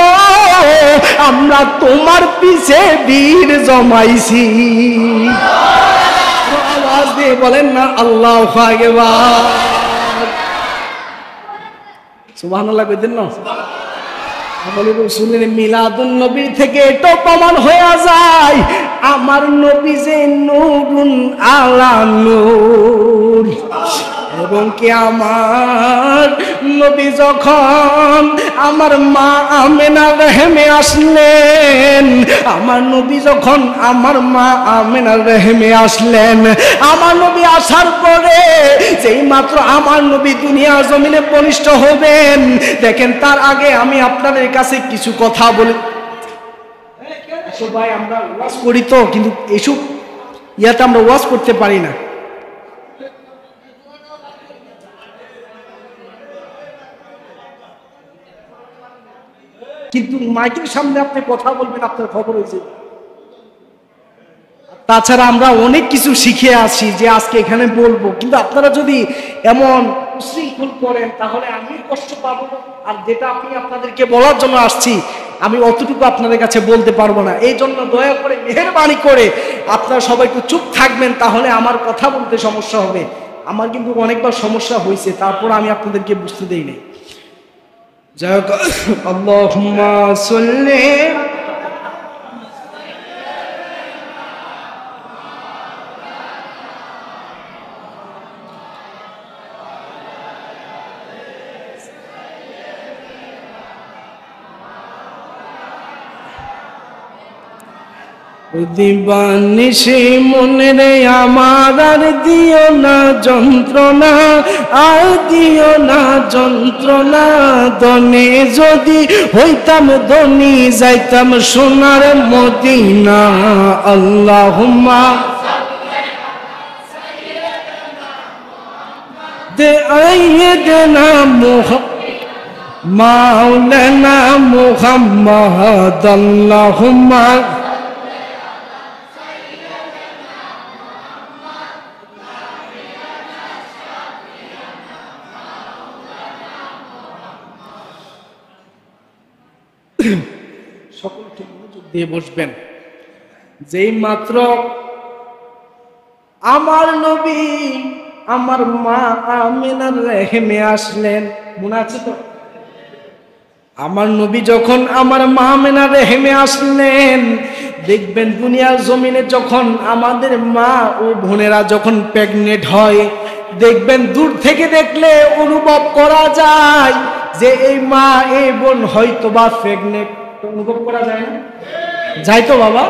আমরা তোমার পিছে বীর জমাইছি। আওয়াজ দিয়ে বলেন না আল্লাহু আকবার, সুবহানাল্লাহ কইতেন না। আমাদের রাসূলের মিলাদুন নবীর থেকে এটা প্রমাণ হয়ে যায় আমার নবী যে নূরুন আলা নূর, এবং কি আমার নবী যখন আমার মা আমেনার রেহেমে আসলেন, আমার নবী যখন আমার মা আমেনার রেহেমে আসলেন, আমার নবী আসার পরে যেই মাত্র আমার নবী দুনিয়ার জমিনে বলিষ্ঠ হবেন, দেখেন তার আগে আমি আপনাদের কাছে কিছু কথা বলি। ভাই আমরা ওয়াজ করি তো, কিন্তু এসব ইয়াতে আমরা ওয়াজ করতে পারি না। কিন্তু মাইকের সামনে আপনি কথা বলবেন, আপনার খবর হয়েছে। তাছাড়া আমরা অনেক কিছু শিখে আসি যে আজকে এখানে বলবো, কিন্তু আপনারা যদি এমন উশৃঙ্খল করেন তাহলে আমি কষ্ট পাবো, আর যেটা আমি আপনাদেরকে বলার জন্য আসছি আমি অতটুকু আপনাদের কাছে বলতে পারবো না। এই জন্য দয়া করে মেহেরবানি করে আপনারা সবাই একটু চুপ থাকবেন, তাহলে আমার কথা বলতে সমস্যা হবে। আমার কিন্তু অনেকবার সমস্যা হয়েছে, তারপর আমি আপনাদেরকে বুঝতে দেই নাই। যাই হোক, আল্লাহুম্মা সাল্লি দিবানিশি মনে রে আমার আর দিও না যন্ত্রণা, আর দিও না যন্ত্রণা, ধনী যদি হইতাম ধনী যাইতাম সোনার মদিনা। আল্লাহুম্মা দে আইয়িদনা মাওলানা মুহাম্মদ আল্লাহুম্মা সকলকে মনোযোগ দিয়ে বসবেন। যেই মাত্র আমার নবী আমার মা আমিনার রেহেমে আসলেন, মনে আছে তো? আমার নবী যখন আমার মা আমিনার রেহেমে আসলেন, দেখবেন দুনিয়ার জমিনে যখন আমাদের মা ও বোনেরা যখন প্রেগনেন্ট হয়, দেখবেন দূর থেকে দেখলে অনুভব করা যায় যে এই মা এই বোন হয়তো বা প্রেগনেন্ট, অনুভব করা যায় না? যাই তো বাবা?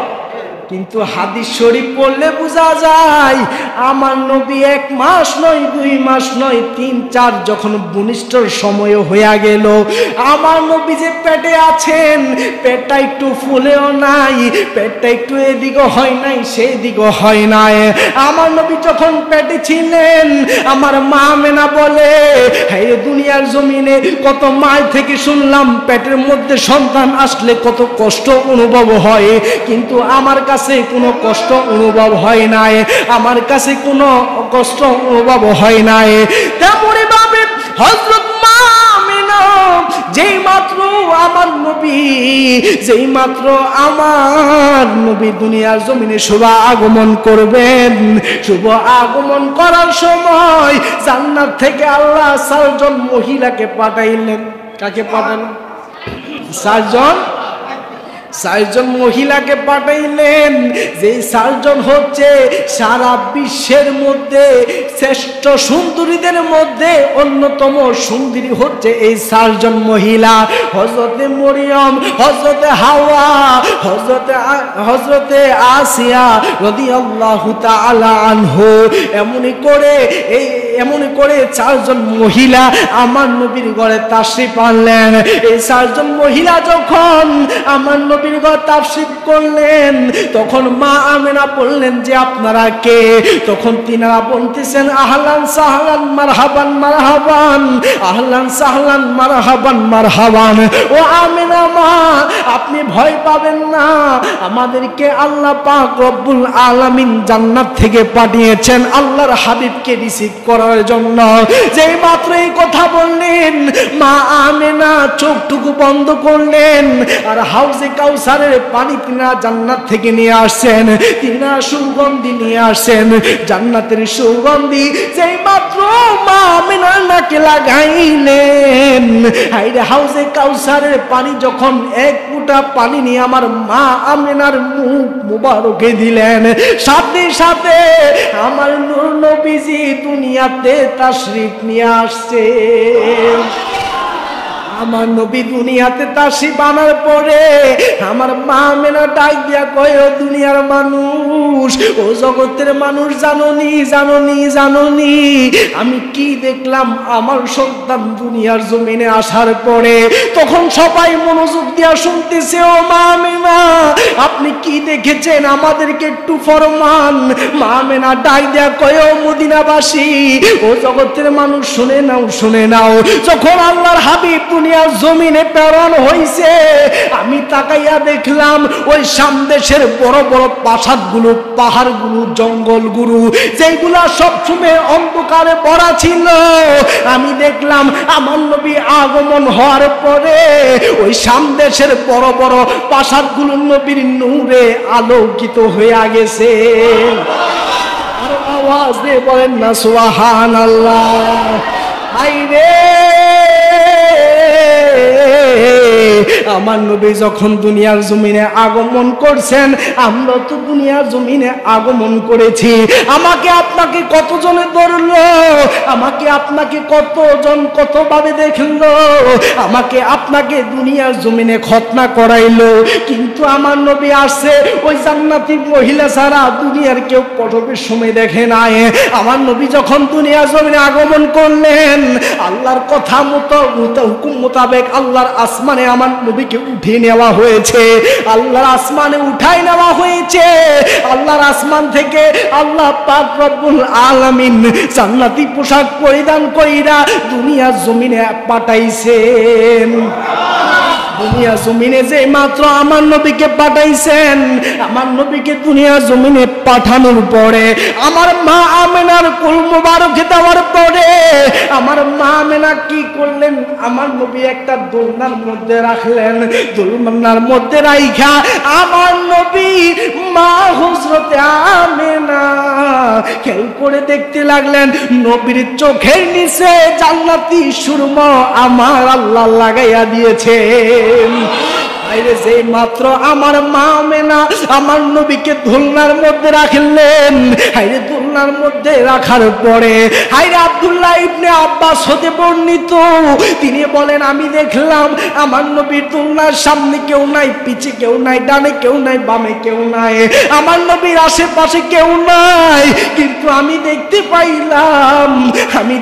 কিন্তু হাদিস শরীফ পড়লে বোঝা যায় আমার নবী 1 মাস নয় 2 মাস নয় 3-4 যখন বনিষ্ঠর সময় হয়ে গেল, আমার নবী যে পেটে আছেন, পেটটা একটু ফুলেও নাই, পেটটা একটু এদিকে হয় নাই সেদিকে হয় নাই। আমার নবী যখন পেটে ছিলেন, আমার মা আমেনা বলে, হে দুনিয়ার জমিনে কত মায়ের থেকে শুনলাম পেটের মধ্যে সন্তান আসলে কত কষ্ট অনুভব হয়, কিন্তু আমার কাছে কোনো কষ্ট অনুভব হয় নাই, আমার কাছে কোনো কষ্ট অনুভব হয় নাই। তেমনি ভাবে হযরত মা আমিনা যেই মাত্র আমার নবী দুনিয়ার জমিনে শুভ আগমন করবেন, শুভ আগমন করার সময় জান্নাত থেকে আল্লাহ 4 জন মহিলাকে পাঠাইলেন। কাকে পাঠালেন? 4 জন মহিলাকে পাঠাইলেন। যে 4 জন হচ্ছে সারা বিশ্বের মধ্যে শ্রেষ্ঠ সুন্দরীদের মধ্যে অন্যতম সুন্দরী হচ্ছে এই 4 জন মহিলা, হযরতে মরিয়ম, হযরতে হাওয়া, হযরতে আসিয়া রাদিয়াল্লাহু তাআলা আনহু। এমনি করে 4 জন মহিলা আমার নবীর ঘরে তাশরীফ আনলেন। এই 4 জন মহিলা যখন আমার নবীর ঘরে তাশরীফ করলেন, তখন মা আমেনা বললেন যে আপনারা কে? তখন তিনারা বলতেছেন আহলান সাহলান মারহাবান মারহাবান, আহলান সাহলান মারহাবান মারহাবান। ও আমেনা মা, আপনি ভয় পাবেন না, আমাদেরকে আল্লাহ পাক রব্বুল আলামিন জান্নাত থেকে পাঠিয়েছেন আল্লাহর হাবিবকে রিসিভ করার জন্য। যেই মাত্র এই কথা বললেন, মা আমেনা চোখটুকু বন্ধ করলেন, আর হাউজে কাউসারের পানি তিনা জান্নাত থেকে নিয়ে আসছেন, তিনা সুগন্ধি নিয়ে আসছেন, জান্নাতের সুগন্ধি। যেই মাত্র মা আমেনার নাকে লাগাইলেন, হাইরে হাউজে কাউসারের পানি যখন 1 ফুটা পানি নিয়ে আমার মা আমেনার মুখ মুবারকে দিলেন, সাথে সাথে আমার নূর নবীজি দুনিয়াতে তাশরীফ নিয়ে আসছে। আমার নবী দুনিয়াতে তাশরীফ আনার পরে আমার মা আমেনা ডাক দিয়া কয়, ও দুনিয়ার মানুষ, ও জগতের মানুষ, জানোনি আমি কি দেখলাম আমার সন্তান দুনিয়ার জমিনে আসার পরে? তখন সবাই মনোযোগ দিয়া শুনতেছে। ও মা আমেনা, আপনি কি দেখেছেন আমাদেরকে একটু ফরমান। মা আমেনা ডাক দিয়া কয়, ও মদিনাবাসী, ও জগতের মানুষ, শুনে নাও, যখন আল্লাহর হাবিব দুনিয়ার জমিনে প্রেরণ হইছে, আমি তাকাইয়া দেখলাম ওই সামদেশের বড় বড় প্রাসাদগুলো, পাহাড়গুলো, জঙ্গলগুলো, যেগুলা সবসময় অন্ধকারে ভরা ছিল, আমি দেখলাম আমার নবী আগমন হওয়ার পরে ওই সামদেশের বড় বড় প্রাসাদগুলো নবীর নূরে আলোকিত হয়ে গেছে। আর আওয়াজ দিয়ে বলেন না সুবহানাল্লাহ। আইরে আমার নবী যখন দুনিয়ার জমিনে আগমন করছেন, আমরা তো দুনিয়ার জমিনে আগমন করেছি, আমাকে আপনাকে কতজনে ধরলো, আমাকে আপনাকে কতজন কতভাবে দেখলো, আমাকে আপনাকে দুনিয়ার জমিনে খতনা করাইলো, কিন্তু আমার নবী আসছে ওই জান্নাতি মহিলা ছাড়া দুনিয়ার কেউ কতবের সময় দেখে নাই। আমার নবী যখন দুনিয়ার জমিনে আগমন করলেন, আল্লাহর কথা মতো হুকুম মোতাবেক আল্লাহর আসমানে আমার নবী নবীকে উঠিয়ে নেওয়া হয়েছে, আল্লাহর আসমানে উঠাই নেওয়া হয়েছে। আল্লাহর আসমান থেকে আল্লাহ পাক রব্বুল আলামিন জান্নাতি পোশাক পরিধান কইরা দুনিয়ার জমিনে পাঠাইছেন। দুনিয়া জমিনে যে মাত্র আমার নবীকে পাঠাইছেন, আমার নবীকে দুনিয়া জমিনে পাঠানোর পরে আমার মা আমেনার কুল মুবারকে দেওয়ার পরে আমার মা আমেনা কি করলেন, আমার নবী একটা দোলনার মধ্যে রাখলেন। দোলনার মধ্যে রাইখা আমার নবী মা হযরতে আমেনা খেল করে দেখতে লাগলেন নবীর চোখের নিচে জান্নাতি সুরমা আমার আল্লাহ লাগাইয়া দিয়েছে। আরে যে মাত্র আমার মা আমেনা আমার নবীকে দোলনার মধ্যে রাখলেন, আরে দোলনার মধ্যে রাখার পরে আরে আব্দুল্লাহ ইবনে আব্বাস হতে বর্ণিত, তিনি বলেন আমি দেখলাম আমার নবীর দোলনার সামনে কেউ নাই, পিছে কেউ নাই, ডানে কেউ নাই, বামে কেউ নাই, আমার নবীর আশেপাশে কেউ নাই, কিন্তু আমি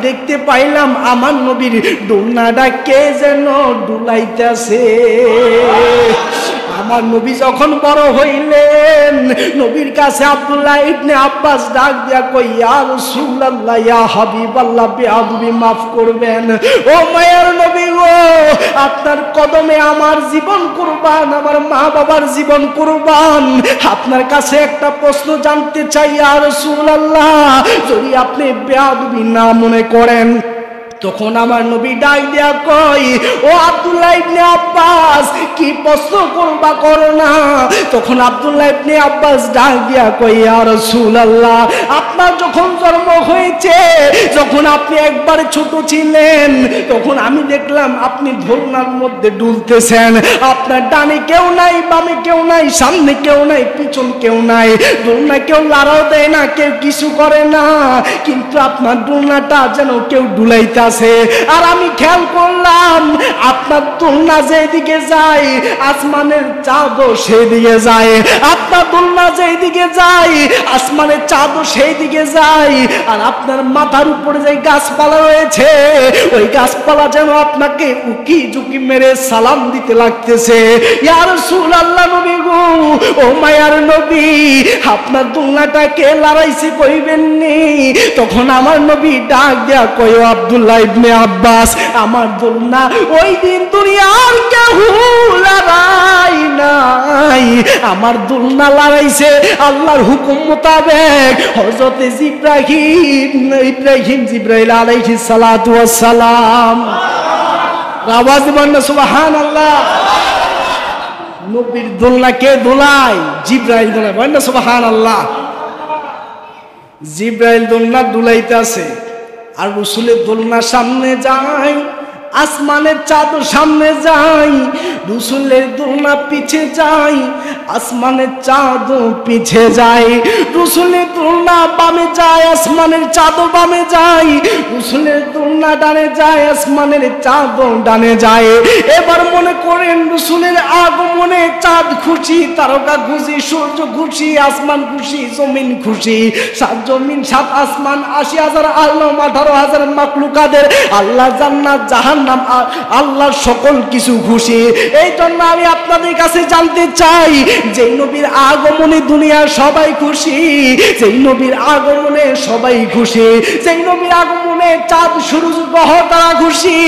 দেখতে পাইলাম আমার নবীর দোলনাটা কে যেন ডুলাইতেছে। আমার নবী যখন বড় হইলেন নবীর কাছে আব্দুল্লাহ ইবনে আব্বাস ডাক দিয়া কই, ইয়া রাসূলুল্লাহ, ইয়া হাবিবাল্লাহ, বেয়াদবি মাফ করবেন, ও মায়ের নবী গো, আপনার কদমে আমার জীবন কুরবান, আমার মা বাবার জীবন কুরবান। আপনার কাছে একটা প্রশ্ন জানতে চাই ইয়া রাসূলুল্লাহ, যদি আপনি বেয়াদবি না মনে করেন। তখন আমার নবী ডাক দিয়া কই, ও আব্দুল্লাহ ইবনে আব্বাস, কি প্রশ্ন করবা করো না। তখন আব্দুল্লাহ ইবনে আব্বাস ডাক দিয়া কই, ইয়া রাসূলুল্লাহ, আপনার যখন জন্ম হয়েছে, যখন আপনি একবারে ছোট ছিলেন, তখন আমি দেখলাম আপনি দোলনার মধ্যে দুলতেছেন, আপনার ডানে কেউ নাই, বামে কেউ নাই, সামনে কেউ নাই, পিছন কেউ নাই, দোলনা কেউ লাড়াও দেয় না, কেউ কিছু করে না, কিন্তু আপনার দোলনাটা যেন কেউ ডুলাইতে আছে। আর আমি খেয়াল করলাম আপনার দোলনা যেদিকে যায় আসমানের চাঁদও সেই দিকে যায়, আপনার দোলনা যেদিকে যায় আসমানের চাঁদও সেই দিকে যায়। আর আপনার মাথার উপরে যে গাছপালা রয়েছে ওই গাছপালা যেন আপনাকে উকি ঝুঁকি মেরে সালাম দিতে লাগতেছে। ইয়া রাসূলুল্লাহ, নবী গো, ও মায়ার নবী, আপনার দোলনাটা কে লড়াইছে কইবেন নি। তখন আমার নবী ডাক দেয়া কই, আব্দুল্লাহ ইবনে আব্বাস, আমার দোলনা ওই দিন দুনিয়ার কেউ লড়াই নাই, আমার দোলনা লড়াইছে আল্লাহর হুকুম মোতাবেক হযরত জিবরাইল আলাইহিস সালাতু ওয়াস সালাম। আওয়াজ দিবেন না সুবহানাল্লাহ। নবীর দোলনা কে দোলায়? জিবরাইল দোলায়, বলেন না সুবহানাল্লাহ। জিবরাইল দোলনা দুলাইতেছে আর রাসূলের দোলনা সামনে যায়, আসমানের চাঁদ সামনে যায়, রাসূলের দোলনা পিছে যায়, আসমানের চাঁদ পিছে যায়, রাসূলের দোলনা বামে যায়, আসমানের চাঁদ বামে যায়, রাসূলের দোলনা ডানে যায়, আসমানের চাঁদ ডানে যায়। এবার মনে করেন রাসূলের আগমনে চাঁদ খুশি, তারকা খুশি, সূর্য খুশি, আসমান খুশি, জমিন খুশি, সাত জমিন সাত আসমান, ৮০,০০০ আল্লাহ ১৮,০০০ মাখলুকাদের আল্লাহ, জান্নাত জাহান্নাম, আল্লাহ সকল কিছু খুশি। এই জন্য আমি আপনাদের কাছে জানতে চাই, যেই নবীর আগমনে দুনিয়ার সবাই খুশি, যেই নবীর আগমনে সবাই খুশি, যেই নবীর আগমনে চাঁদ সূরজ গ্রহ তারা খুশি,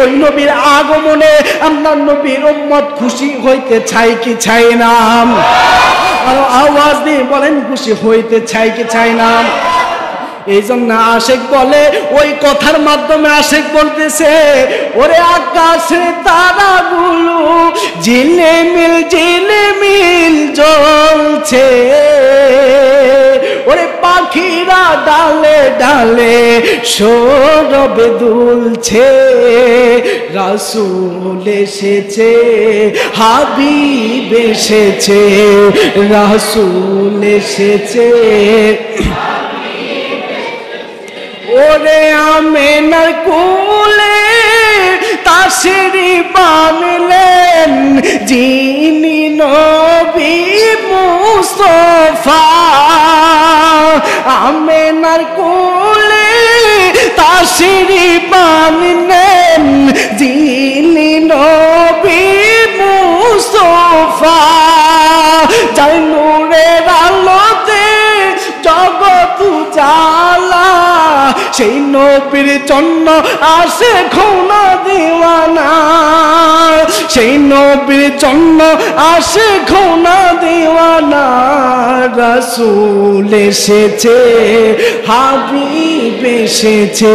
ওই নবীর আগমনে আমরা নবীর উম্মত খুশি হইতে চাই কি চাই না? আর আওয়াজ দিয়ে বলেন, খুশি হইতে চাই কি চাই না? এই জন্য আশেক বলে, ওই কথার মাধ্যমে আশেক বলতেছে, ওরে আকাশে তারাগুলো ঝিলিমিল ঝিলিমিল জ্বলছে, ওরে পাখিরা ডালে ডালে সৌরভে দুলছে, রাসূল এসেছে, হাবিব এসেছে, রাসূল এসেছে। ওরে আমেনার কোলে তাশরিফ আনলেন যিনি নবী মুস্তাফা, আমেনার কোলে তাশরিফ আনলেন যিনি নবী নবীর জন্য আসে খোনা দিওয়ানা, সেই নবীর জন্য আসে খোনা দিওয়ানা। রাসূল এসেছে, হাবিব এসেছে,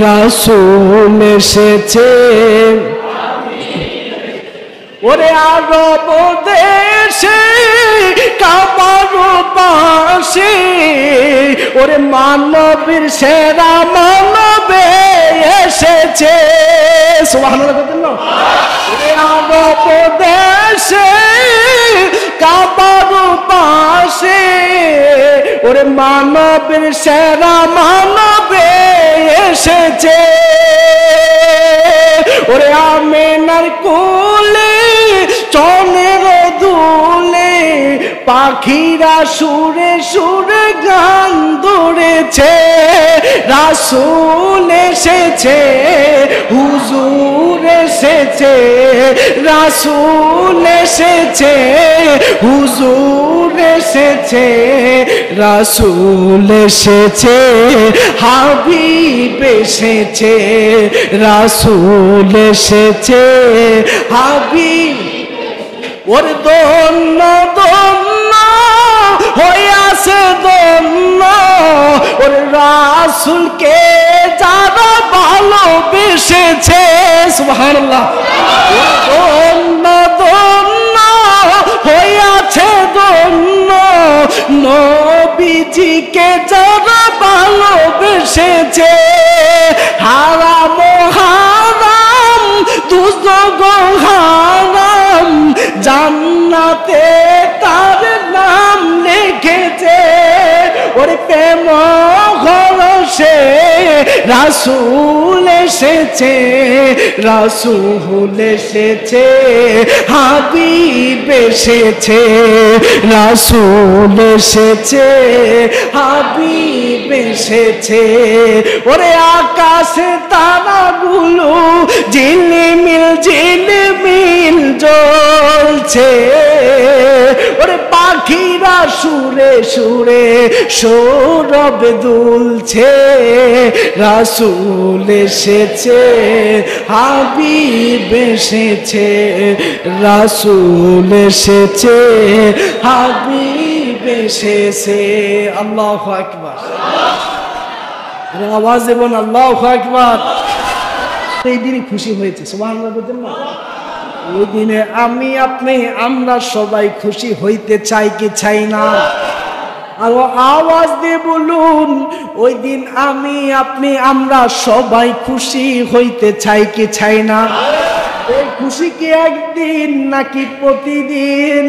রাসূল এসেছে। ওরে আরব দেশে কাবার পাশে, ওরে মানবীর সেরা মানবে এসেছে। সুবহানাল্লাহ বলেন। ওরে আরব দেশে কাবার পাশে, ওরে মানবীর সেরা মানবে এসেছে। ওরে আমেনার কোলে চনের দুলে, পাখিরা সুরে সুরে গান ধরেছে। রাসূল এসেছে, হুজুর এসেছে, রাসূল এসেছে, হুজুর এসেছে, রাসূল এসেছে, হাবিব এসেছে, রাসূল এসেছে, হাবিব। ওর দন্য দন্য হইয়াছে দন্য, ওর রাসূলকে যারা ভালোবেসেছে। সুবহানাল্লাহ। দন্য দন্য হইয়াছে দন্য, নবীজিকে যারা ভালোবেসেছে। হারাম হারাম দুজক হারাম, জান্নাতে তার নাম লিখেছে। ওরে প্রেম ঘরসে রাসূল এসেছে, রাসূল এসেছে, হাবিব এসেছে, রাসূল এসেছে, হাবিব এসেছে। ওরে আকাশে তারাগুলো ঝিলমিল ঝিলমিল জ্বলছে, ওরে পাখিরা সুরে সুরে সৌরভ দুলছে। রাসূল এসেছে, হাবিব এসেছে, রাসূল এসেছে, হাবিব এসেছে। আল্লাহু আকবার। আওয়াজে বলুন আল্লাহু আকবার। এই দিনই খুশি হয়েছে। সুবহানাল্লাহ বলতেন না? ওই দিনে আমি আপনি আমরা সবাই খুশি হইতে চাই কি চাই না? আর আওয়াজ দিয়ে বলুন, ওই দিন আমি আপনি আমরা সবাই খুশি হইতে চাই কি চাই না? এই খুশি কি একদিন নাকি প্রতিদিন?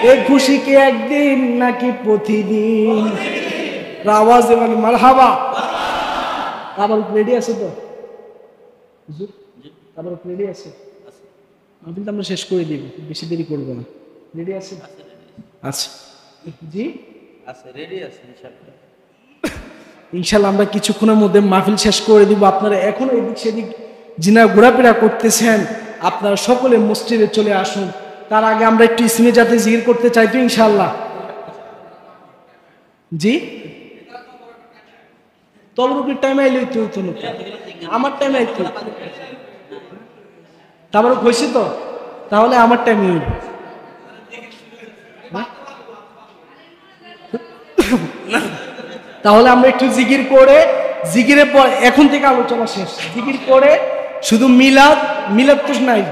এই খুশি কি একদিন নাকি প্রতিদিন? আওয়াজ দেবেন মারহাবা। আবার রেডি আছে তো? আবার রেডি আছে? মাহফিলটা আমরা শেষ করে দিব, বেশি দেরি করবো না। রেডি আছে? আচ্ছা জি আছে, রেডি আছে ইনশাআল্লাহ। ইনশাআল্লাহ আমরা কিছুক্ষণের মধ্যে মাহফিল শেষ করে দিব। আপনারা এখনো এদিক সেদিক জিনা ঘোরাফেরা করতেছেন, আপনারা সকলে মসজিদে চলে আসুন। তার আগে আমরা একটু ইসমে জাতে জিকির করতে চাই তো ইনশাআল্লাহ। জি তবরুকের টাইম আইলে হইতে হইতো না, আমার টাইম আইতো। তারপরে হয়েছে তো, তাহলে আমার টাইম হইল। তাহলে আমরা একটু জিকির করে, জিকিরের পর এখন থেকে আলোচনা শেষ। জিকির করে শুধু মিলাদ, মিলাদ তো নাই,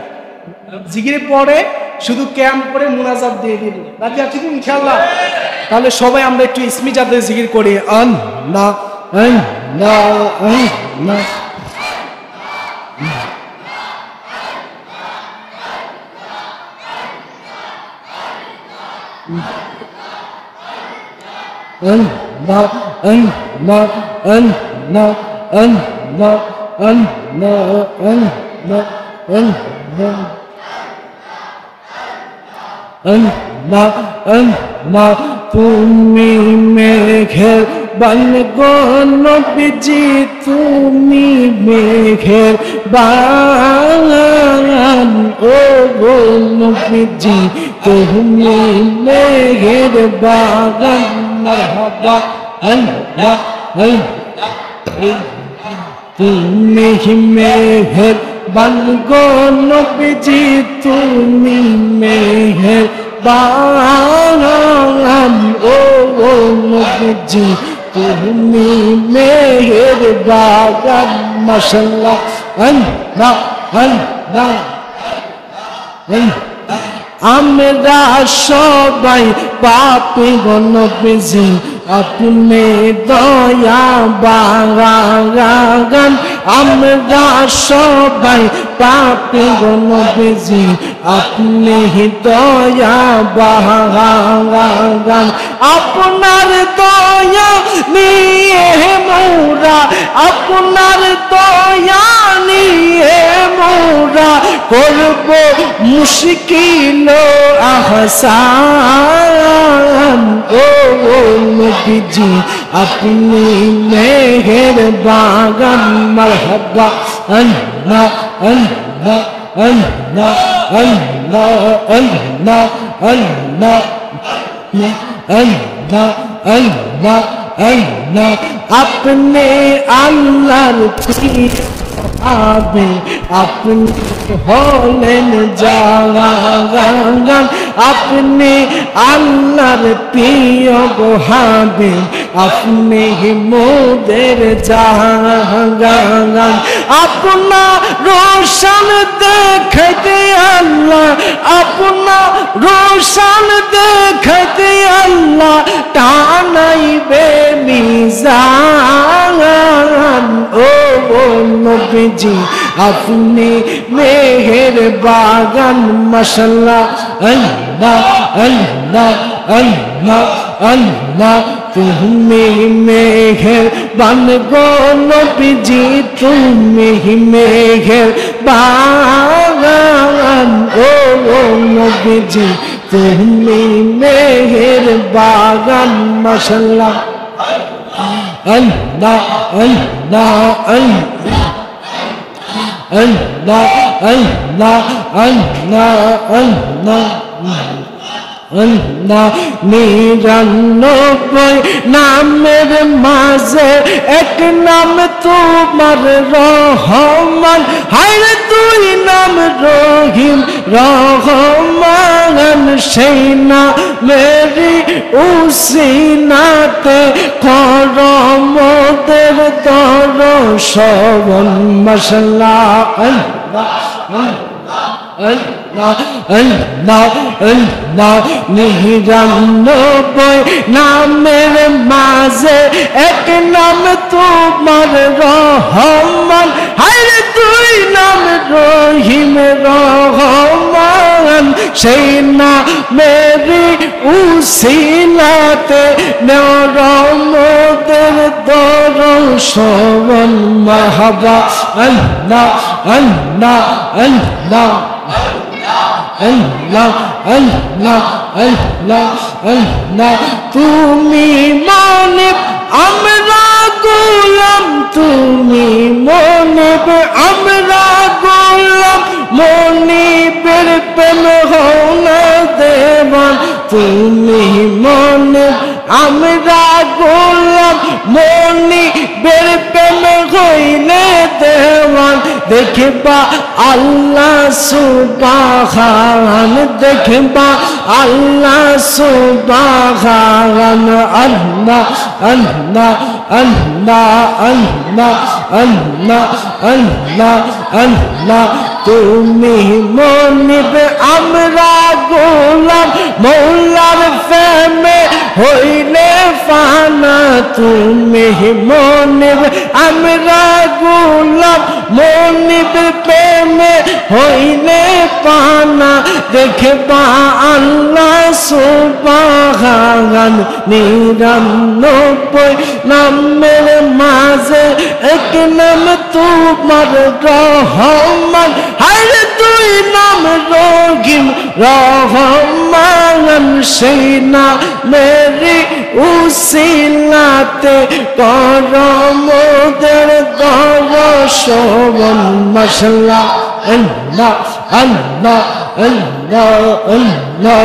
জিকিরের পরে শুধু ক্যাম্প করে মুনাজাত দিয়ে দিব। রাজি আছি তো ইনশাআল্লাহ? তাহলে সবাই আমরা একটু ইসমি জাতে জিকির করি। আল্লাহ আল্লাহ আল্লাহ Allah Allah Allah Allah Allah Allah Allah Allah Allah তুমি মেঘের বান গো নবীজি, তুমি মেঘের বান ও গো নবীজি, তুমি মেঘের বাগান। মারহাবা আল্লাহ আল্লাহ তুমি মেহেরবান গো নবীজি তুমি মেহেরবান ও নবীজি তুমি মেহেরবান মাশাআল্লাহ আল্লাহ আল্লাহ আমরা সবাই পাপী গো নবীজি আপনি দয়া বাগান আমরা সবাই পাপী গো নবীজি আপনি দয়া বাগান আপনার দয়া নিয়ে মোরা আপনার দয়া নিয়ে মোরা করব মুশকিল আহসান ও নবীজি আপনি মেহেরবান মারহাবা আল্লাহ আল্লাহ আল্লাহ আল্লাহ আল্লাহ আল্লাহ আল্লাহ আল্লাহ আল্লাহ আপনি আল্লাহর আবে আপনি হলেন জাগান আপনি আল্লাহর প্রিয় গো হাবিব আপনি মোদের জাগান আপনার রোশন দেখতে আল্লাহ আপনার রোশন দেখতে আল্লাহ টানাইবে মিজান ও নবীজি আপনি মেহেরবান মাশাআল্লাহ আল্লাহ আল্লাহ আল্লাহ আল্লাহ তুমি মেহেরবান গো নবীজি তুমি মেহেরবান ও নবীজি তুমি মেহেরবান মাশাআল্লাহ আল্লাহ আল্লাহ আল্লাহ আল্লাহ আল্লাহ আল্লাহ আল্লাহ 99 নামের মাঝে এক নাম তোমার রহমান হায়রে দুই নাম রহিম রহমান সেই নামেরই উসিলাতে করমদের দর্শন মাশাআল্লাহ আল্লাহ আল্লাহ আল্লাহ আল্লাহ 99 নামের মাঝে এক নাম তোমার রহমান হায়রে দুই নাম রহিম রহমান সেই নামেরই উসিলাতে নরমদের দর্শন মারহাবা আল্লাহ আল্লাহ আল্লাহ আল্লাহ আল্লাহ আল্লাহ আল্লাহ তুমি মানিব আমরা গোলাম তুমি মনিব আমরা গোলাম মনিবের প্রেম হও না দেওয়ান তুমি মনিব আমরা গোলাম মনিবের প্রেম হইলে দেওয়ান দেখবা আল্লাহ সুবহান দেখবা আল্লাহ সুবহান আল্লাহ আল্লাহ আল্লাহ আল্লাহ আল্লাহ আল্লাহ আল্লাহ তুমি মনিব আমরা গোলাম মৌলার প্রেমে হইলে ফানা তুমি মনিব আমরা গোলাম মনিব প্রেমে হইলে পানা দেখবা আল্লাহ সুবহান 99 নামের মাঝে এক নাম তোমার রহমান হায়রে দুই নাম রহিম রহমান সেই নামেরই উসিলাতে করমদের দর্শন মাশাআল্লাহ আল্লাহ আল্লাহ আল্লাহ আল্লাহ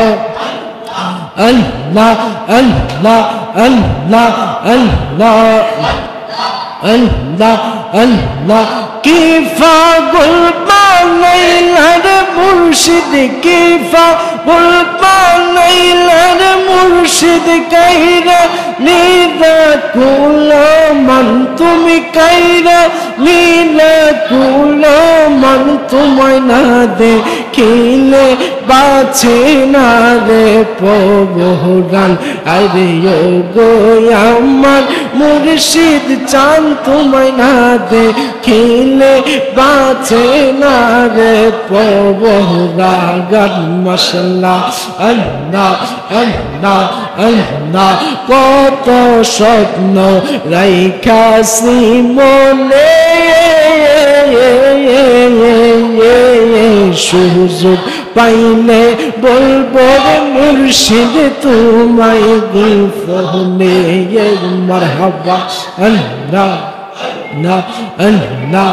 আল্লাহ আল্লাহ আল্লাহ আল্লাহ আল্লাহ আল্লাহ কি পাগল বানাইলার মুর্শিদ কি পাগল বানাইলার মুর্শিদ কাইরা নীলা কুলা মান তুমি কাইরা নীলা কুলা মান তোমায় না দেখিলে বাঁচে না রে পবরান আরে ও গো আমার মুর্শিদ চান তোমায় না দেখিলে বাঁচে না রে পবরান মাশাআল্লাহ আল্লাহ আল্লাহ আল্লাহ কত স্বপ্ন রাইখাছি মনে সুযোগ পাইলে বলবো মুর্শিদ তোমায় গিফনে মারহাবা আল্লাহ আল্লাহ আল্লাহ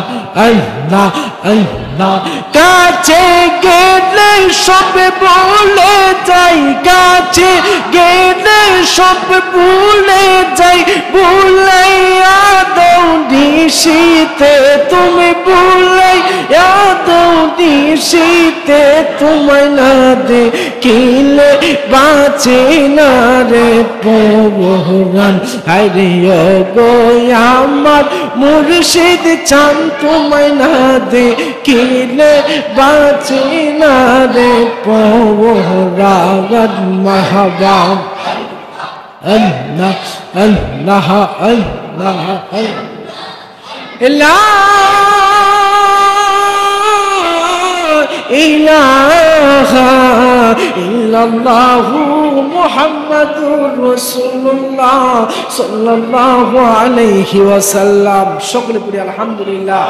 আল্লাহ আল্লাহ কাছে গেলে সব ভুলে যাই কাছে গেলে সব ভুলে যাই ভুলাইয়া দাও নিশিতে তুমি ভুলাইয়া দাও নিশিতে তোমায় না দেখিলে বাঁচে না রে পবরান হায়রে ও গো আমার মুর্শিদ চান তোমায় না দেখিলে বাঁচে না রে পবরান মাহবা আল্লাহ আল্লাহ আল্লাহ লা ইলাহা ইল্লাল্লাহু মুহাম্মাদুর রাসূলুল্লাহ সাল্লাল্লাহু আলাইহি ওয়াসাল্লাম। সকলে পড়ি আলহামদুলিল্লাহ।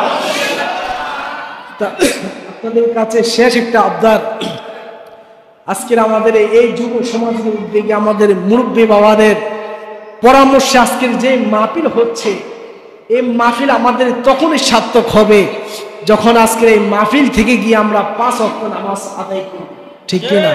আপনাদের কাছে শেষ একটা আবদার, আজকের আমাদের এই যুব সমাজের উদ্যোগে আমাদের মুরব্বী বাবাদের পরামর্শে আজকের যে মাহফিল হচ্ছে, এই মাহফিল আমাদের তখনই সার্থক হবে যখন আজকের এই মাহফিল থেকে গিয়ে আমরা 5 ওয়াক্ত নামাজ আদায় করি, ঠিক কিনা?